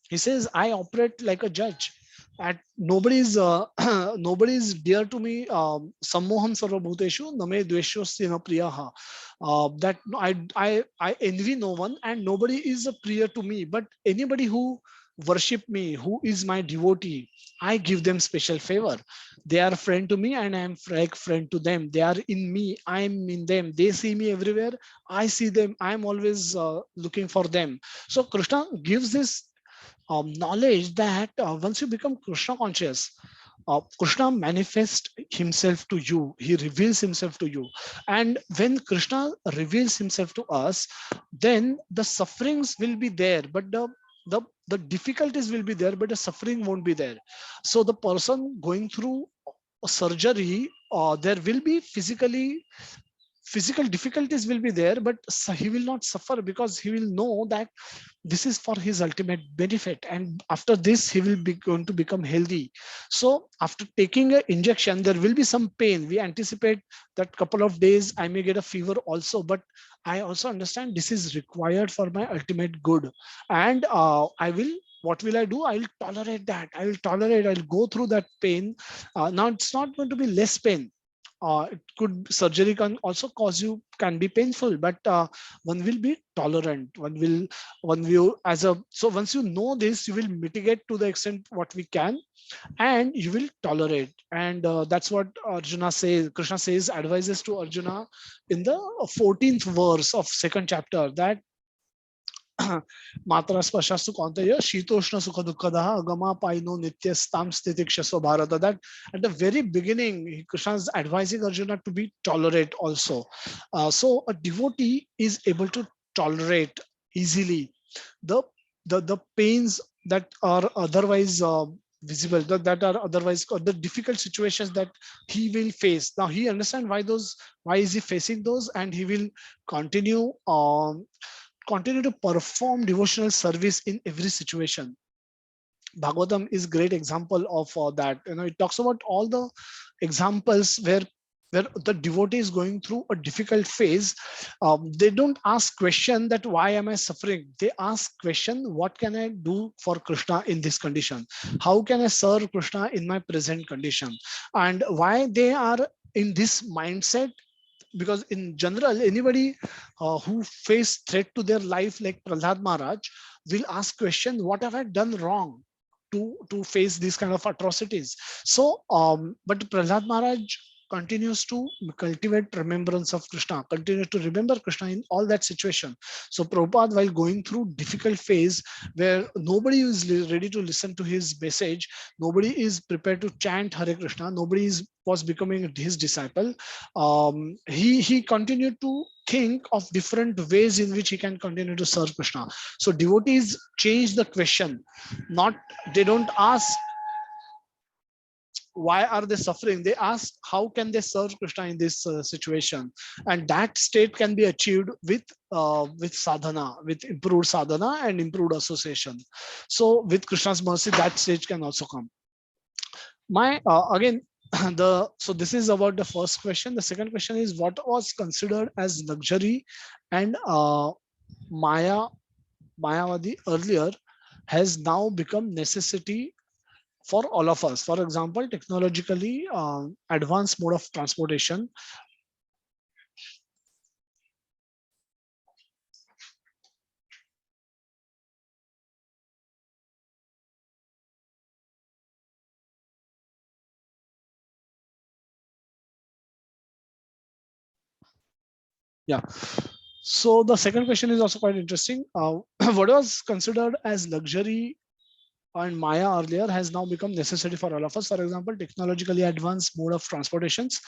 he says I operate like a judge. At nobody is nobody is dear to me. Sammoham sarvabhuteshu name dveshyosti na priyaha. That I envy no one, and nobody is a priya to me. But anybody who worship me, who is my devotee, I give them special favor. They are friend to me, and I am like friend to them. They are in me, I am in them. They see me everywhere, I see them. I am always looking for them. So Krishna gives this knowledge that once you become Krishna conscious, Krishna manifests himself to you. He reveals himself to you. And when Krishna reveals himself to us, then the sufferings will be there, but the difficulties will be there, but the suffering won't be there. So the person going through a surgery, there will be physical difficulties will be there, but he will not suffer, because he will know that this is for his ultimate benefit, and after this he will be going to become healthy. So after taking an injection, there will be some pain. We anticipate that couple of days I may get a fever also, but I also understand this is required for my ultimate good. And I will, what will I do? I will tolerate that. I will tolerate, I'll go through that pain. Now it's not going to be less pain. It could, surgery can also cause you, can be painful, but one will be tolerant. One will, as a, so once you know this, you will mitigate to the extent what we can, and you will tolerate. And that's what Arjuna says, Krishna says, advises to Arjuna in the 14th verse of second chapter, that मात्रा स्पर्शास्तु कौन्तेय शीतोष्ण सुख दुःखदः अगमापायिनो नित्यस्तां स्थितिक्षस्व Bharat. That at the very beginning Krishna is advising Arjuna to be tolerate also. So a devotee is able to tolerate easily the pains that are otherwise visible, that are otherwise the difficult situations that he will face. Now he understands why is he facing those, and he will continue to perform devotional service in every situation. Bhagavatam is great example of that. It talks about all the examples where the devotee is going through a difficult phase. They don't ask question that why am I suffering. They ask question, what can I do for Krishna in this condition? How can I serve Krishna in my present condition? And why they are in this mindset, because in general anybody who face threat to their life like Prahlad Maharaj will ask question, what have I done wrong to face these kind of atrocities? So but Prahlad Maharaj continues to cultivate remembrance of Krishna, continues to remember Krishna in all that situation. So Prabhupada, while going through difficult phase where nobody is ready to listen to his message, nobody is prepared to chant Hare Krishna, nobody was becoming his disciple, he continued to think of different ways in which he can continue to serve Krishna. So devotees change the question, not, they don't ask why are they suffering, they ask how can they serve Krishna in this situation. And that state can be achieved with sadhana, with improved sadhana and improved association. So with Krishna's mercy, that stage can also come. My again so this is about the first question. The second question is, what was considered as luxury and mayavadi earlier has now become necessity for all of us. For example, technologically advanced mode of transportation. Yeah. So the second question is also quite interesting. What was considered as luxury and Maya earlier has now become necessary for all of us. For example, technologically advanced mode of transportations,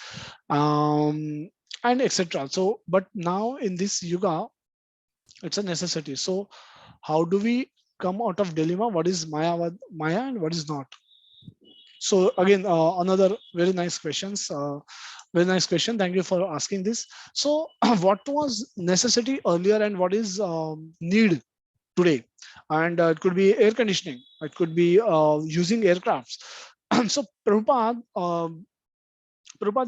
and etc. So, but now in this yuga, it's a necessity. So, how do we come out of dilemma? What is Maya and what is not? So again, another very nice questions. Very nice question. Thank you for asking this. So, what was necessity earlier and what is need today? And it could be air conditioning. It could be using aircrafts. So Prabhupada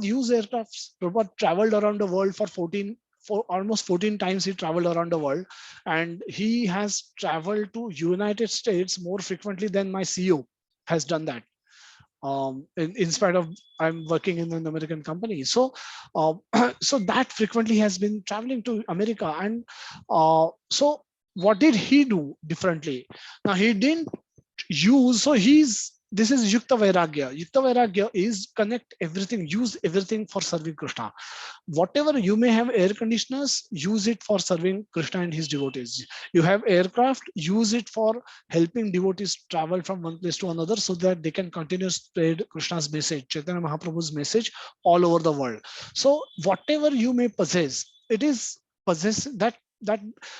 used aircrafts. Prabhupada traveled around the world for almost 14 times. He traveled around the world, and he has traveled to United States more frequently than my CEO has done that. In spite of I'm working in an American company. So, so that frequently has been traveling to America. And so what did he do differently? Now he didn't use, so this is Yukta Vairagya. Yukta Vairagya is connect everything, use everything for serving Krishna. Whatever you may have air conditioners, use it for serving Krishna and his devotees. You have aircraft, use it for helping devotees travel from one place to another so that they can continue to spread Krishna's message, Chaitanya Mahaprabhu's message all over the world. So whatever you may possess, it is possess that.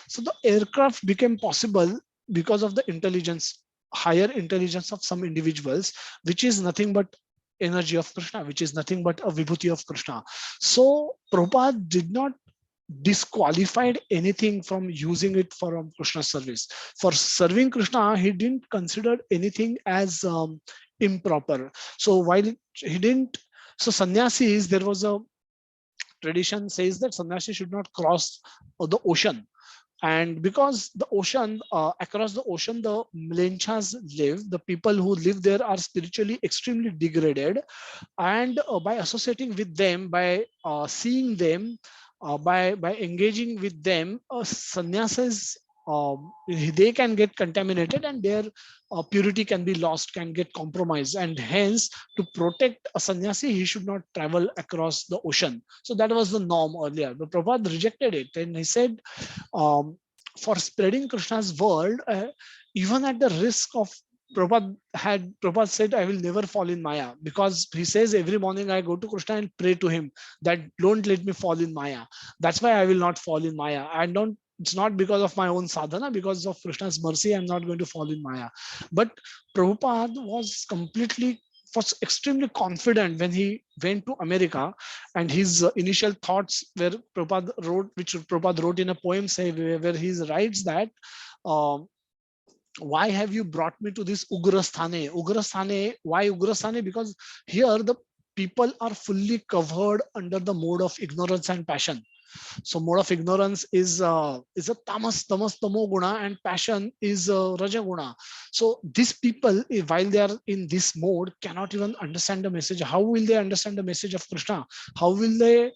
So the aircraft became possible because of the intelligence, higher intelligence of some individuals, which is nothing but energy of Krishna, which is nothing but a vibhuti of Krishna. So Prabhupada did not disqualified anything from using it for Krishna service. For serving Krishna, he didn't consider anything as improper. So while he didn't, so sannyasis, there was a tradition says that sannyasi should not cross the ocean. And because the ocean, across the ocean, the Mlenchas live, the people who live there are spiritually extremely degraded. And by associating with them, by seeing them, by engaging with them, sannyasis, they can get contaminated and their purity can be lost, can get compromised. And hence, to protect a sannyasi, he should not travel across the ocean. So that was the norm earlier. But Prabhupada rejected it and he said, for spreading Krishna's world, even at the risk of Prabhupada said, I will never fall in Maya, because he says every morning I go to Krishna and pray to him that don't let me fall in Maya. That's why I will not fall in Maya. It's not because of my own sadhana, because of Krishna's mercy, I'm not going to fall in Maya. But Prabhupada was extremely confident when he went to America, and his initial thoughts where which Prabhupada wrote in a poem, say where he writes that, why have you brought me to this Ugrasthane? Ugrasthane, why Ugrasthane? Because here the people are fully covered under the mode of ignorance and passion. So mode of ignorance is a tamo guna, and passion is raja guna. So these people, while they are in this mode, cannot even understand the message. How will they understand the message of Krishna? How will they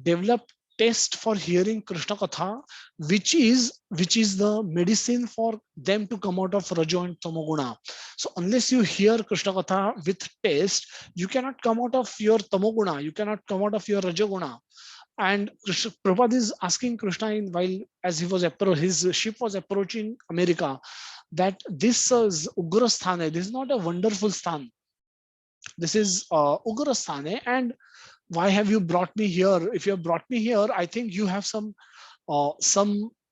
develop taste for hearing Krishna Katha, which is the medicine for them to come out of Rajo and Tamoguna. So unless you hear Krishna Katha with taste, you cannot come out of your Tamoguna, you cannot come out of your Rajoguna. And Prabhupada is asking Krishna while as his ship was approaching America, that this is Ugrasthane, this is not a wonderful sthan. This is Ugrasthane, and why have you brought me here? If you have brought me here, I think you have some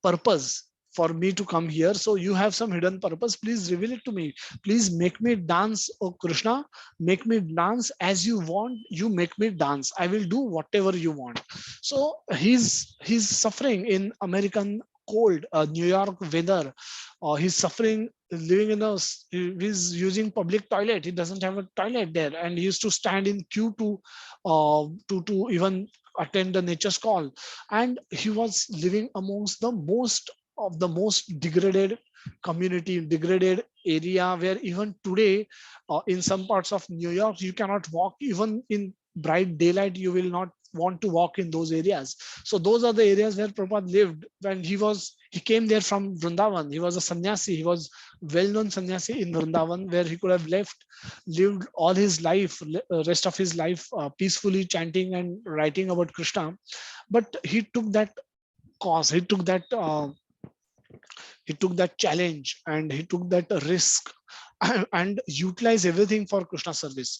purpose for me to come here. So you have some hidden purpose. Please reveal it to me. Please make me dance, oh Krishna. Make me dance as you want. You make me dance. I will do whatever you want. So he's suffering in American cold, New York weather. He's suffering living in he's using public toilet. He doesn't have a toilet there, and he used to stand in queue to even attend the nature's call. And he was living amongst the most degraded community, degraded area where even today, in some parts of New York, you cannot walk even in bright daylight. You will not want to walk in those areas. So those are the areas where Prabhupada lived when he came there from Vrindavan. He was a sannyasi. He was well-known sannyasi in Vrindavan, where he could have lived all his life, rest of his life, peacefully chanting and writing about Krishna. But he took that cause. He took that challenge and he took that risk and utilized everything for Krishna service.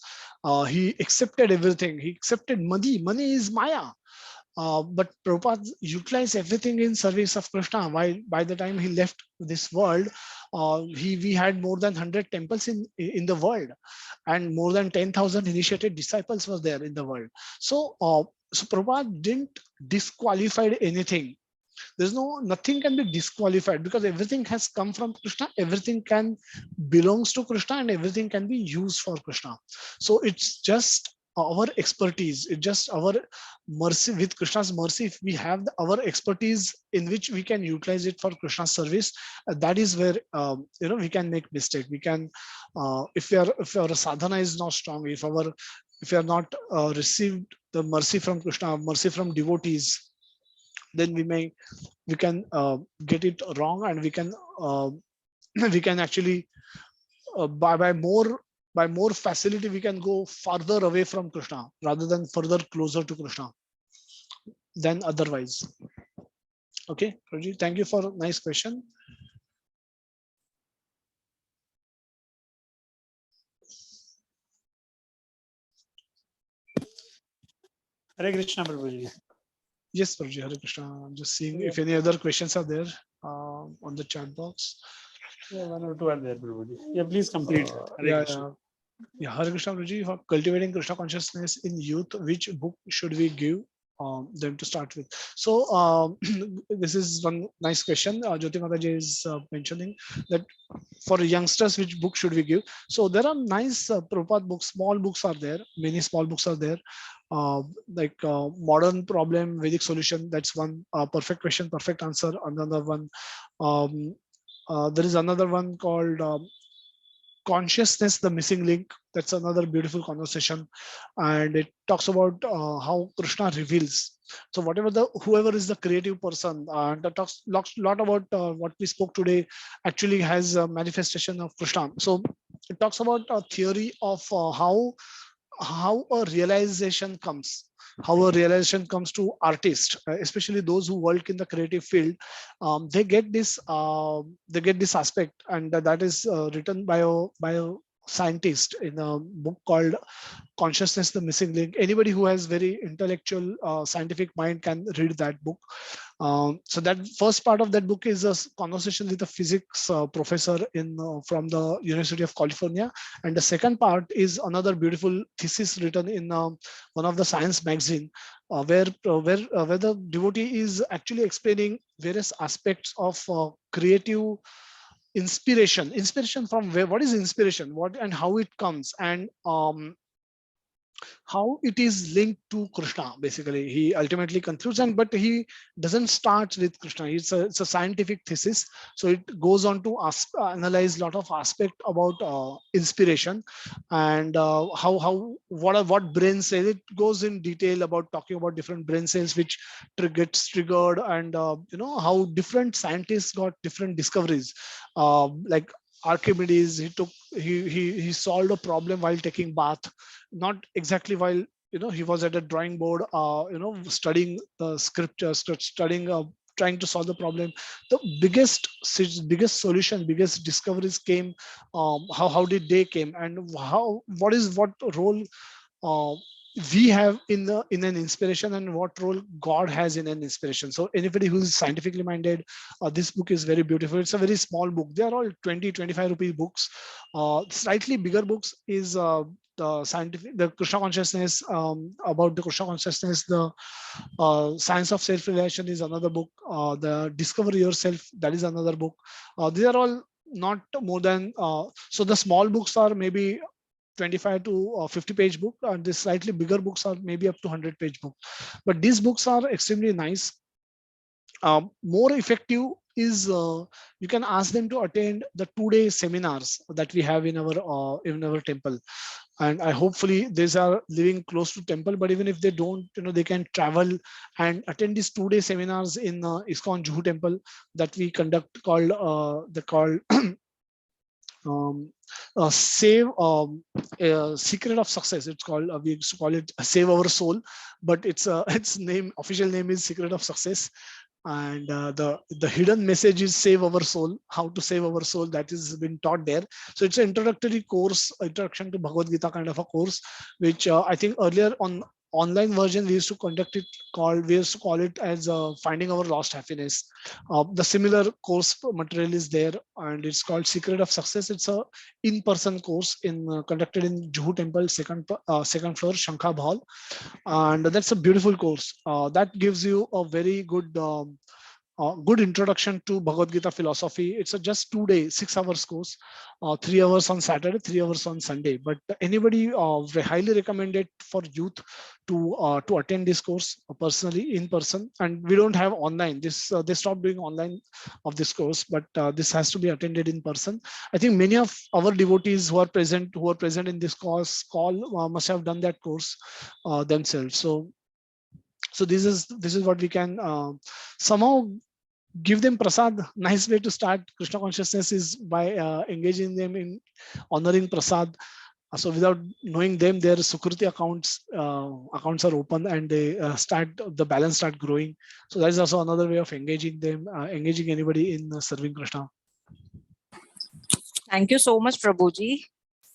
He accepted everything. He accepted money. Money is Maya. But Prabhupada utilized everything in service of Krishna. While by the time he left this world, we had more than 100 temples in the world, and more than 10,000 initiated disciples were there in the world. So Prabhupada didn't disqualify anything. There's nothing can be disqualified, because everything has come from Krishna, everything can belongs to Krishna, and everything can be used for Krishna. So it's just our expertise, it's just our mercy. With Krishna's mercy, if we have our expertise in which we can utilize it for Krishna's service, that is where we can make mistake. We can if our sadhana is not strong, if we are not received the mercy from Krishna, mercy from devotees, then we can get it wrong, and we can we can actually by more facility we can go farther away from Krishna rather than further closer to Krishna than otherwise. Okay, Raji, thank you for a nice question. Hare Krishna, Prabhuji. Yes, Prabhuji, Hare Krishna. I'm just seeing if any other questions are there on the chat box. Yeah, one or two are there, Prabhuji. Yeah, please complete. Hare Krishna. Yeah, Hare Krishna, Prabhuji. For cultivating Krishna consciousness in youth, which book should we give them to start with? So this is one nice question. Jyoti Mataji is mentioning that for youngsters, which book should we give? So there are nice Prabhupada books, small books are there, many small books are there. Like Modern Problem, Vedic Solution, that's one. Perfect Question, Perfect Answer, another one. There is another one called Consciousness, the Missing Link. That's another beautiful conversation, and it talks about how Krishna reveals. So whoever is the creative person, that talks lot about what we spoke today, actually has a manifestation of Krishna. So it talks about a theory of how a realization comes, to artists, especially those who work in the creative field. They get this aspect, and that is written by a scientist in a book called Consciousness, the Missing Link. Anybody who has very intellectual scientific mind can read that book. So that first part of that book is a conversation with a physics professor from the University of California, and the second part is another beautiful thesis written in one of the science magazine, where the devotee is actually explaining various aspects of creative inspiration from where, what is inspiration, what and how it comes, and how it is linked to Krishna. Basically, he ultimately concludes, and but he doesn't start with Krishna. It's a scientific thesis, so it goes on to analyze a lot of aspect about inspiration, and what brain cells. It goes in detail about talking about different brain cells which gets triggered, and how different scientists got different discoveries. Like Archimedes, he solved a problem while taking bath, not exactly while he was at a drawing board, studying the scriptures, studying, trying to solve the problem. The biggest solution, biggest discoveries came. How did they came, and what role uh, we have in an inspiration, and what role God has in an inspiration. So anybody who is scientifically minded, this book is very beautiful. It's a very small book. They are all 20-25 rupee books. Slightly bigger books is the Krishna consciousness, about the Krishna consciousness. The Science of Self-Realization is another book. The Discover Yourself, that is another book. These are all not more than so the small books are maybe 25 to 50 page book, and the slightly bigger books are maybe up to 100-page book. But these books are extremely nice. more effective is you can ask them to attend the 2-day seminars that we have in our temple. And I hopefully these are living close to temple, but even if they don't, they can travel and attend these 2-day seminars in ISKCON Juhu temple that we conduct, called the called um, save secret of success. It's called, we used to call it save our soul, but it's its name, official name is secret of success. And the hidden message is save our soul. How to save our soul, that is been taught there. So it's an introductory course, introduction to Bhagavad Gita kind of a course, which I think earlier on online version we used to conduct it, called we used to call it as finding our lost happiness. The similar course material is there, and it's called secret of success. It's a in-person course in conducted in Juhu temple, second floor, Shankha Hall. And that's a beautiful course that gives you a very good introduction to Bhagavad Gita philosophy. It's a just 2 day, 6 hours course, 3 hours on Saturday, 3 hours on Sunday. But anybody highly recommended for youth to attend this course personally in person. And we don't have online. This they stopped doing online of this course, but this has to be attended in person. I think many of our devotees who are present in this course call must have done that course themselves. So this is what we can somehow give them prasad. Nice way to start Krishna consciousness is by engaging them in honoring prasad. So without knowing them, their Sukruti accounts are open, and they the balance start growing. So that is also another way of engaging them, engaging anybody in serving Krishna. Thank you so much, Prabhuji.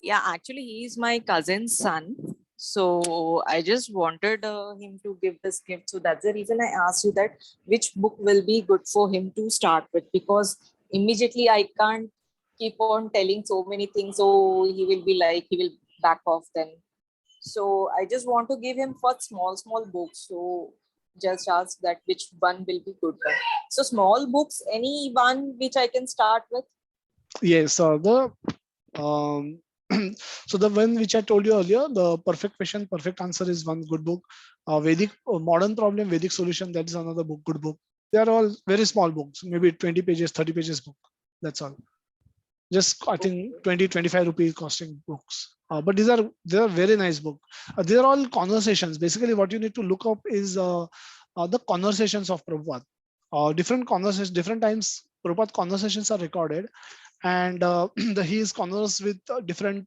Yeah, actually, he is my cousin's son. So I just wanted him to give this gift. So that's the reason I asked you that which book will be good for him to start with, because immediately I can't keep on telling so many things. So he will be like, he will back off then. So I just want to give him for small books. So just ask that which one will be good one. So small books, any one which I can start with? Yes, um, so the one which I told you earlier, the perfect question, perfect answer is one good book. Vedic modern problem, Vedic solution, that is another book, good book. They are all very small books, maybe 20 pages, 30 pages book. That's all. Just I think 20-25 rupees costing books. But they are very nice book. They are all conversations. Basically, what you need to look up is the conversations of Prabhupada. Different conversations, different times Prabhupada conversations are recorded, and he is converse with different.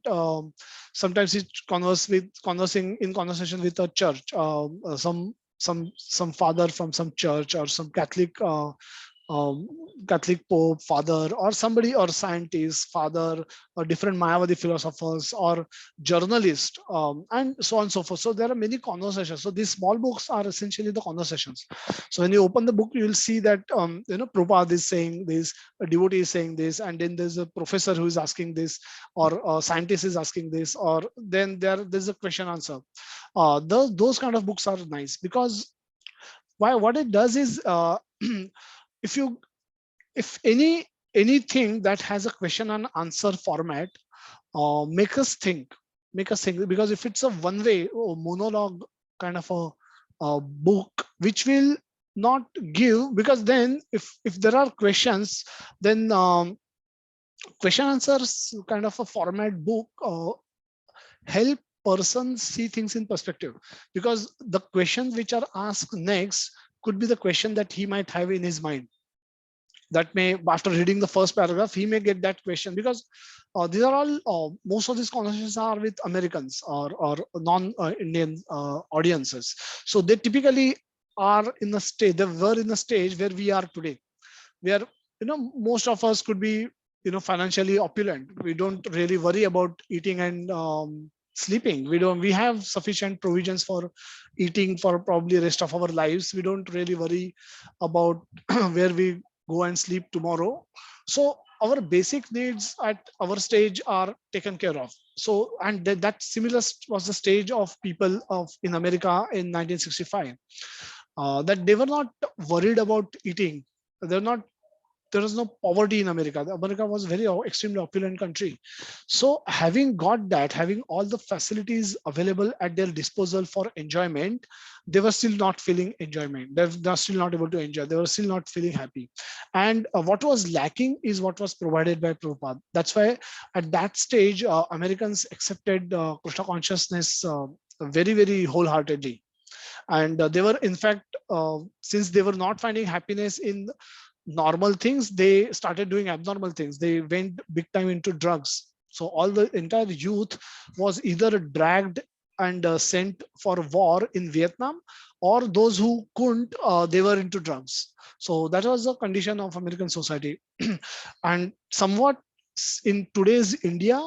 Sometimes he conversing in conversation with a church, some father from some church, or some Catholic Pope father, or somebody, or scientist father, or different Mayavadi philosophers, or journalist, and so on and so forth. So there are many conversations. So these small books are essentially the conversations. So when you open the book, you will see that Prabhupada is saying this, a devotee is saying this, and then there's a professor who is asking this, or a scientist is asking this, or then there's a question answer. Those kind of books are nice, because what it does is if anything that has a question and answer format, make us think, because if it's a one way monologue kind of a book, which will not give, because then if there are questions, then question answers kind of a format book help persons see things in perspective, because the questions which are asked next could be the question that he might have in his mind. That may, after reading the first paragraph, he may get that question, because these are all most of these conversations are with Americans or non-Indian audiences. So they typically are in a stage, they were in a stage where we are today, where most of us could be financially opulent. We don't really worry about eating and sleeping. We have sufficient provisions for eating for probably rest of our lives. We don't really worry about where we go and sleep tomorrow. So our basic needs at our stage are taken care of. So, and that similar was the stage of people in America in 1965, that they were not worried about eating. They're not there was no poverty in America. America was very extremely opulent country. So having got that, having all the facilities available at their disposal for enjoyment, they were still not feeling enjoyment. They're still not able to enjoy. They were still not feeling happy. And what was lacking is what was provided by Prabhupada. That's why at that stage, Americans accepted Krishna consciousness very, very wholeheartedly. And they were, in fact, since they were not finding happiness in normal things, they started doing abnormal things. They went big time into drugs. So all the entire youth was either dragged and sent for war in Vietnam, or those who couldn't, they were into drugs. So that was the condition of American society. And somewhat in today's India,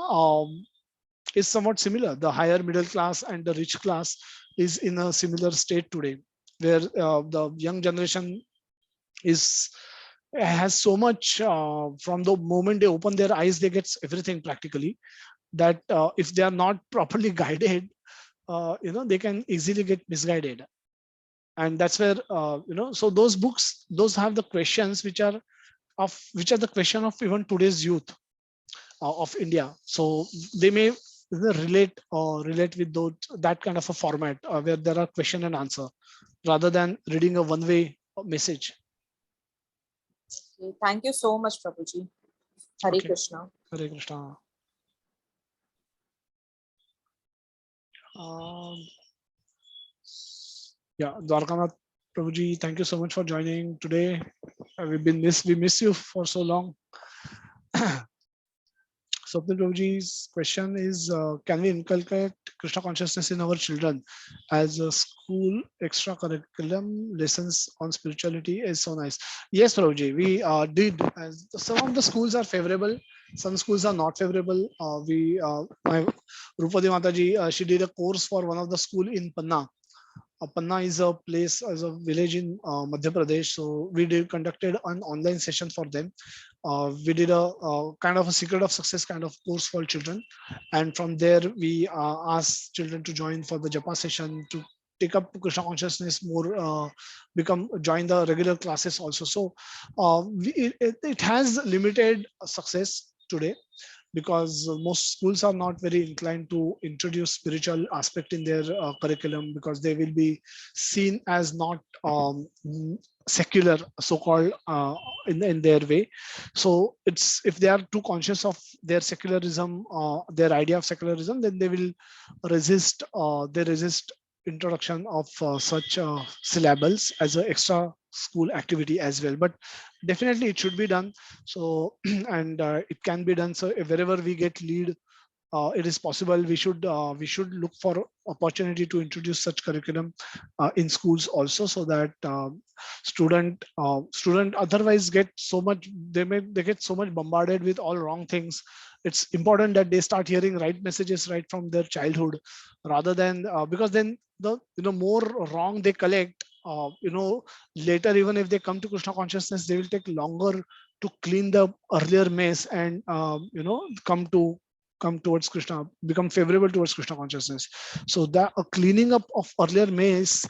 is somewhat similar. The higher middle class and the rich class is in a similar state today, where the young generation is has so much, from the moment they open their eyes, they get everything practically, that if they are not properly guided, they can easily get misguided. And that's where, so those books, those have the questions which are the question of even today's youth of India. So they may relate with that kind of a format, where there are question and answer, rather than reading a one-way message. Okay, thank you so much, Prabhuji. Hare Okay. Krishna. Hare Krishna. Yeah, Dwarkanath Prabhuji, thank you so much for joining today. We miss you for so long. Swapnil Prabhuji's question is, can we inculcate Krishna consciousness in our children as a school extracurriculum? Lessons on spirituality is so nice. Yes, Prabhuji, we did. As some of the schools are favorable, some schools are not favorable. My Rupati Mataji, she did a course for one of the school in Panna. Panna is a place, as a village in Madhya Pradesh. So we conducted an online session for them. We did a kind of a secret of success kind of course for children, and from there we asked children to join for the japa session, to take up Krishna consciousness more, join the regular classes also. So it has limited success today, because most schools are not very inclined to introduce spiritual aspect in their curriculum, because they will be seen as not secular, so-called, in their way. So it's, if they are too conscious of their secularism, their idea of secularism, then they will resist. They resist introduction of such syllables as an extra school activity as well. But definitely it should be done. So and it can be done. So wherever we get lead, it is possible. We should look for opportunity to introduce such curriculum in schools also, so that student otherwise get so much, they get so much bombarded with all wrong things. It's important that they start hearing right messages right from their childhood, rather than because then the more wrong they collect, later, even if they come to Krishna consciousness, they will take longer to clean the earlier mess, and come towards Krishna, become favorable towards Krishna consciousness. So that a cleaning up of earlier mess,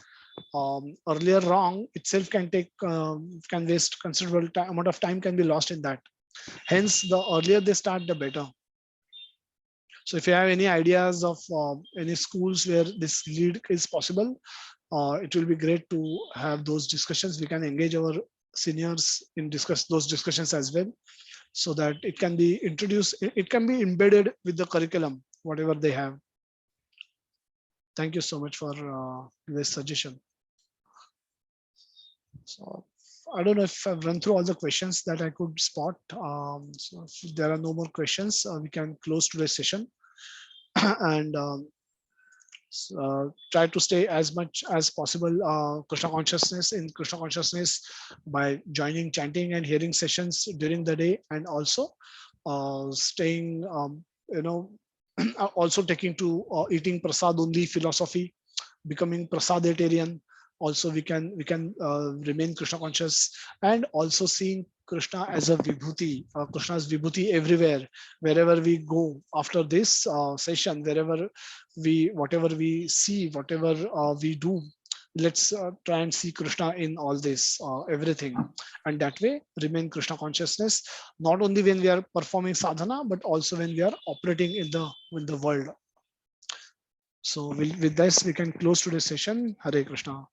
earlier wrong itself can waste considerable amount of time, can be lost in that. Hence, the earlier they start, the better. So if you have any ideas of any schools where this lead is possible, it will be great to have those discussions. We can engage our seniors in those discussions as well, so that it can be introduced, it can be embedded with the curriculum, whatever they have. Thank you so much for this suggestion. So I don't know if I've run through all the questions that I could spot. So if there are no more questions, we can close today's session. And try to stay as much as possible Krishna consciousness by joining chanting and hearing sessions during the day, and also staying, also taking to eating prasad only philosophy, becoming prasaditarian. Also we can remain Krishna conscious, and also seeing Krishna as a Vibhuti, Krishna's Vibhuti everywhere, wherever we go after this session, whatever we see, whatever we do, let's try and see Krishna in all this, everything, and that way remain Krishna consciousness, not only when we are performing sadhana, but also when we are operating in the world. So with this, we can close today's session. Hare Krishna.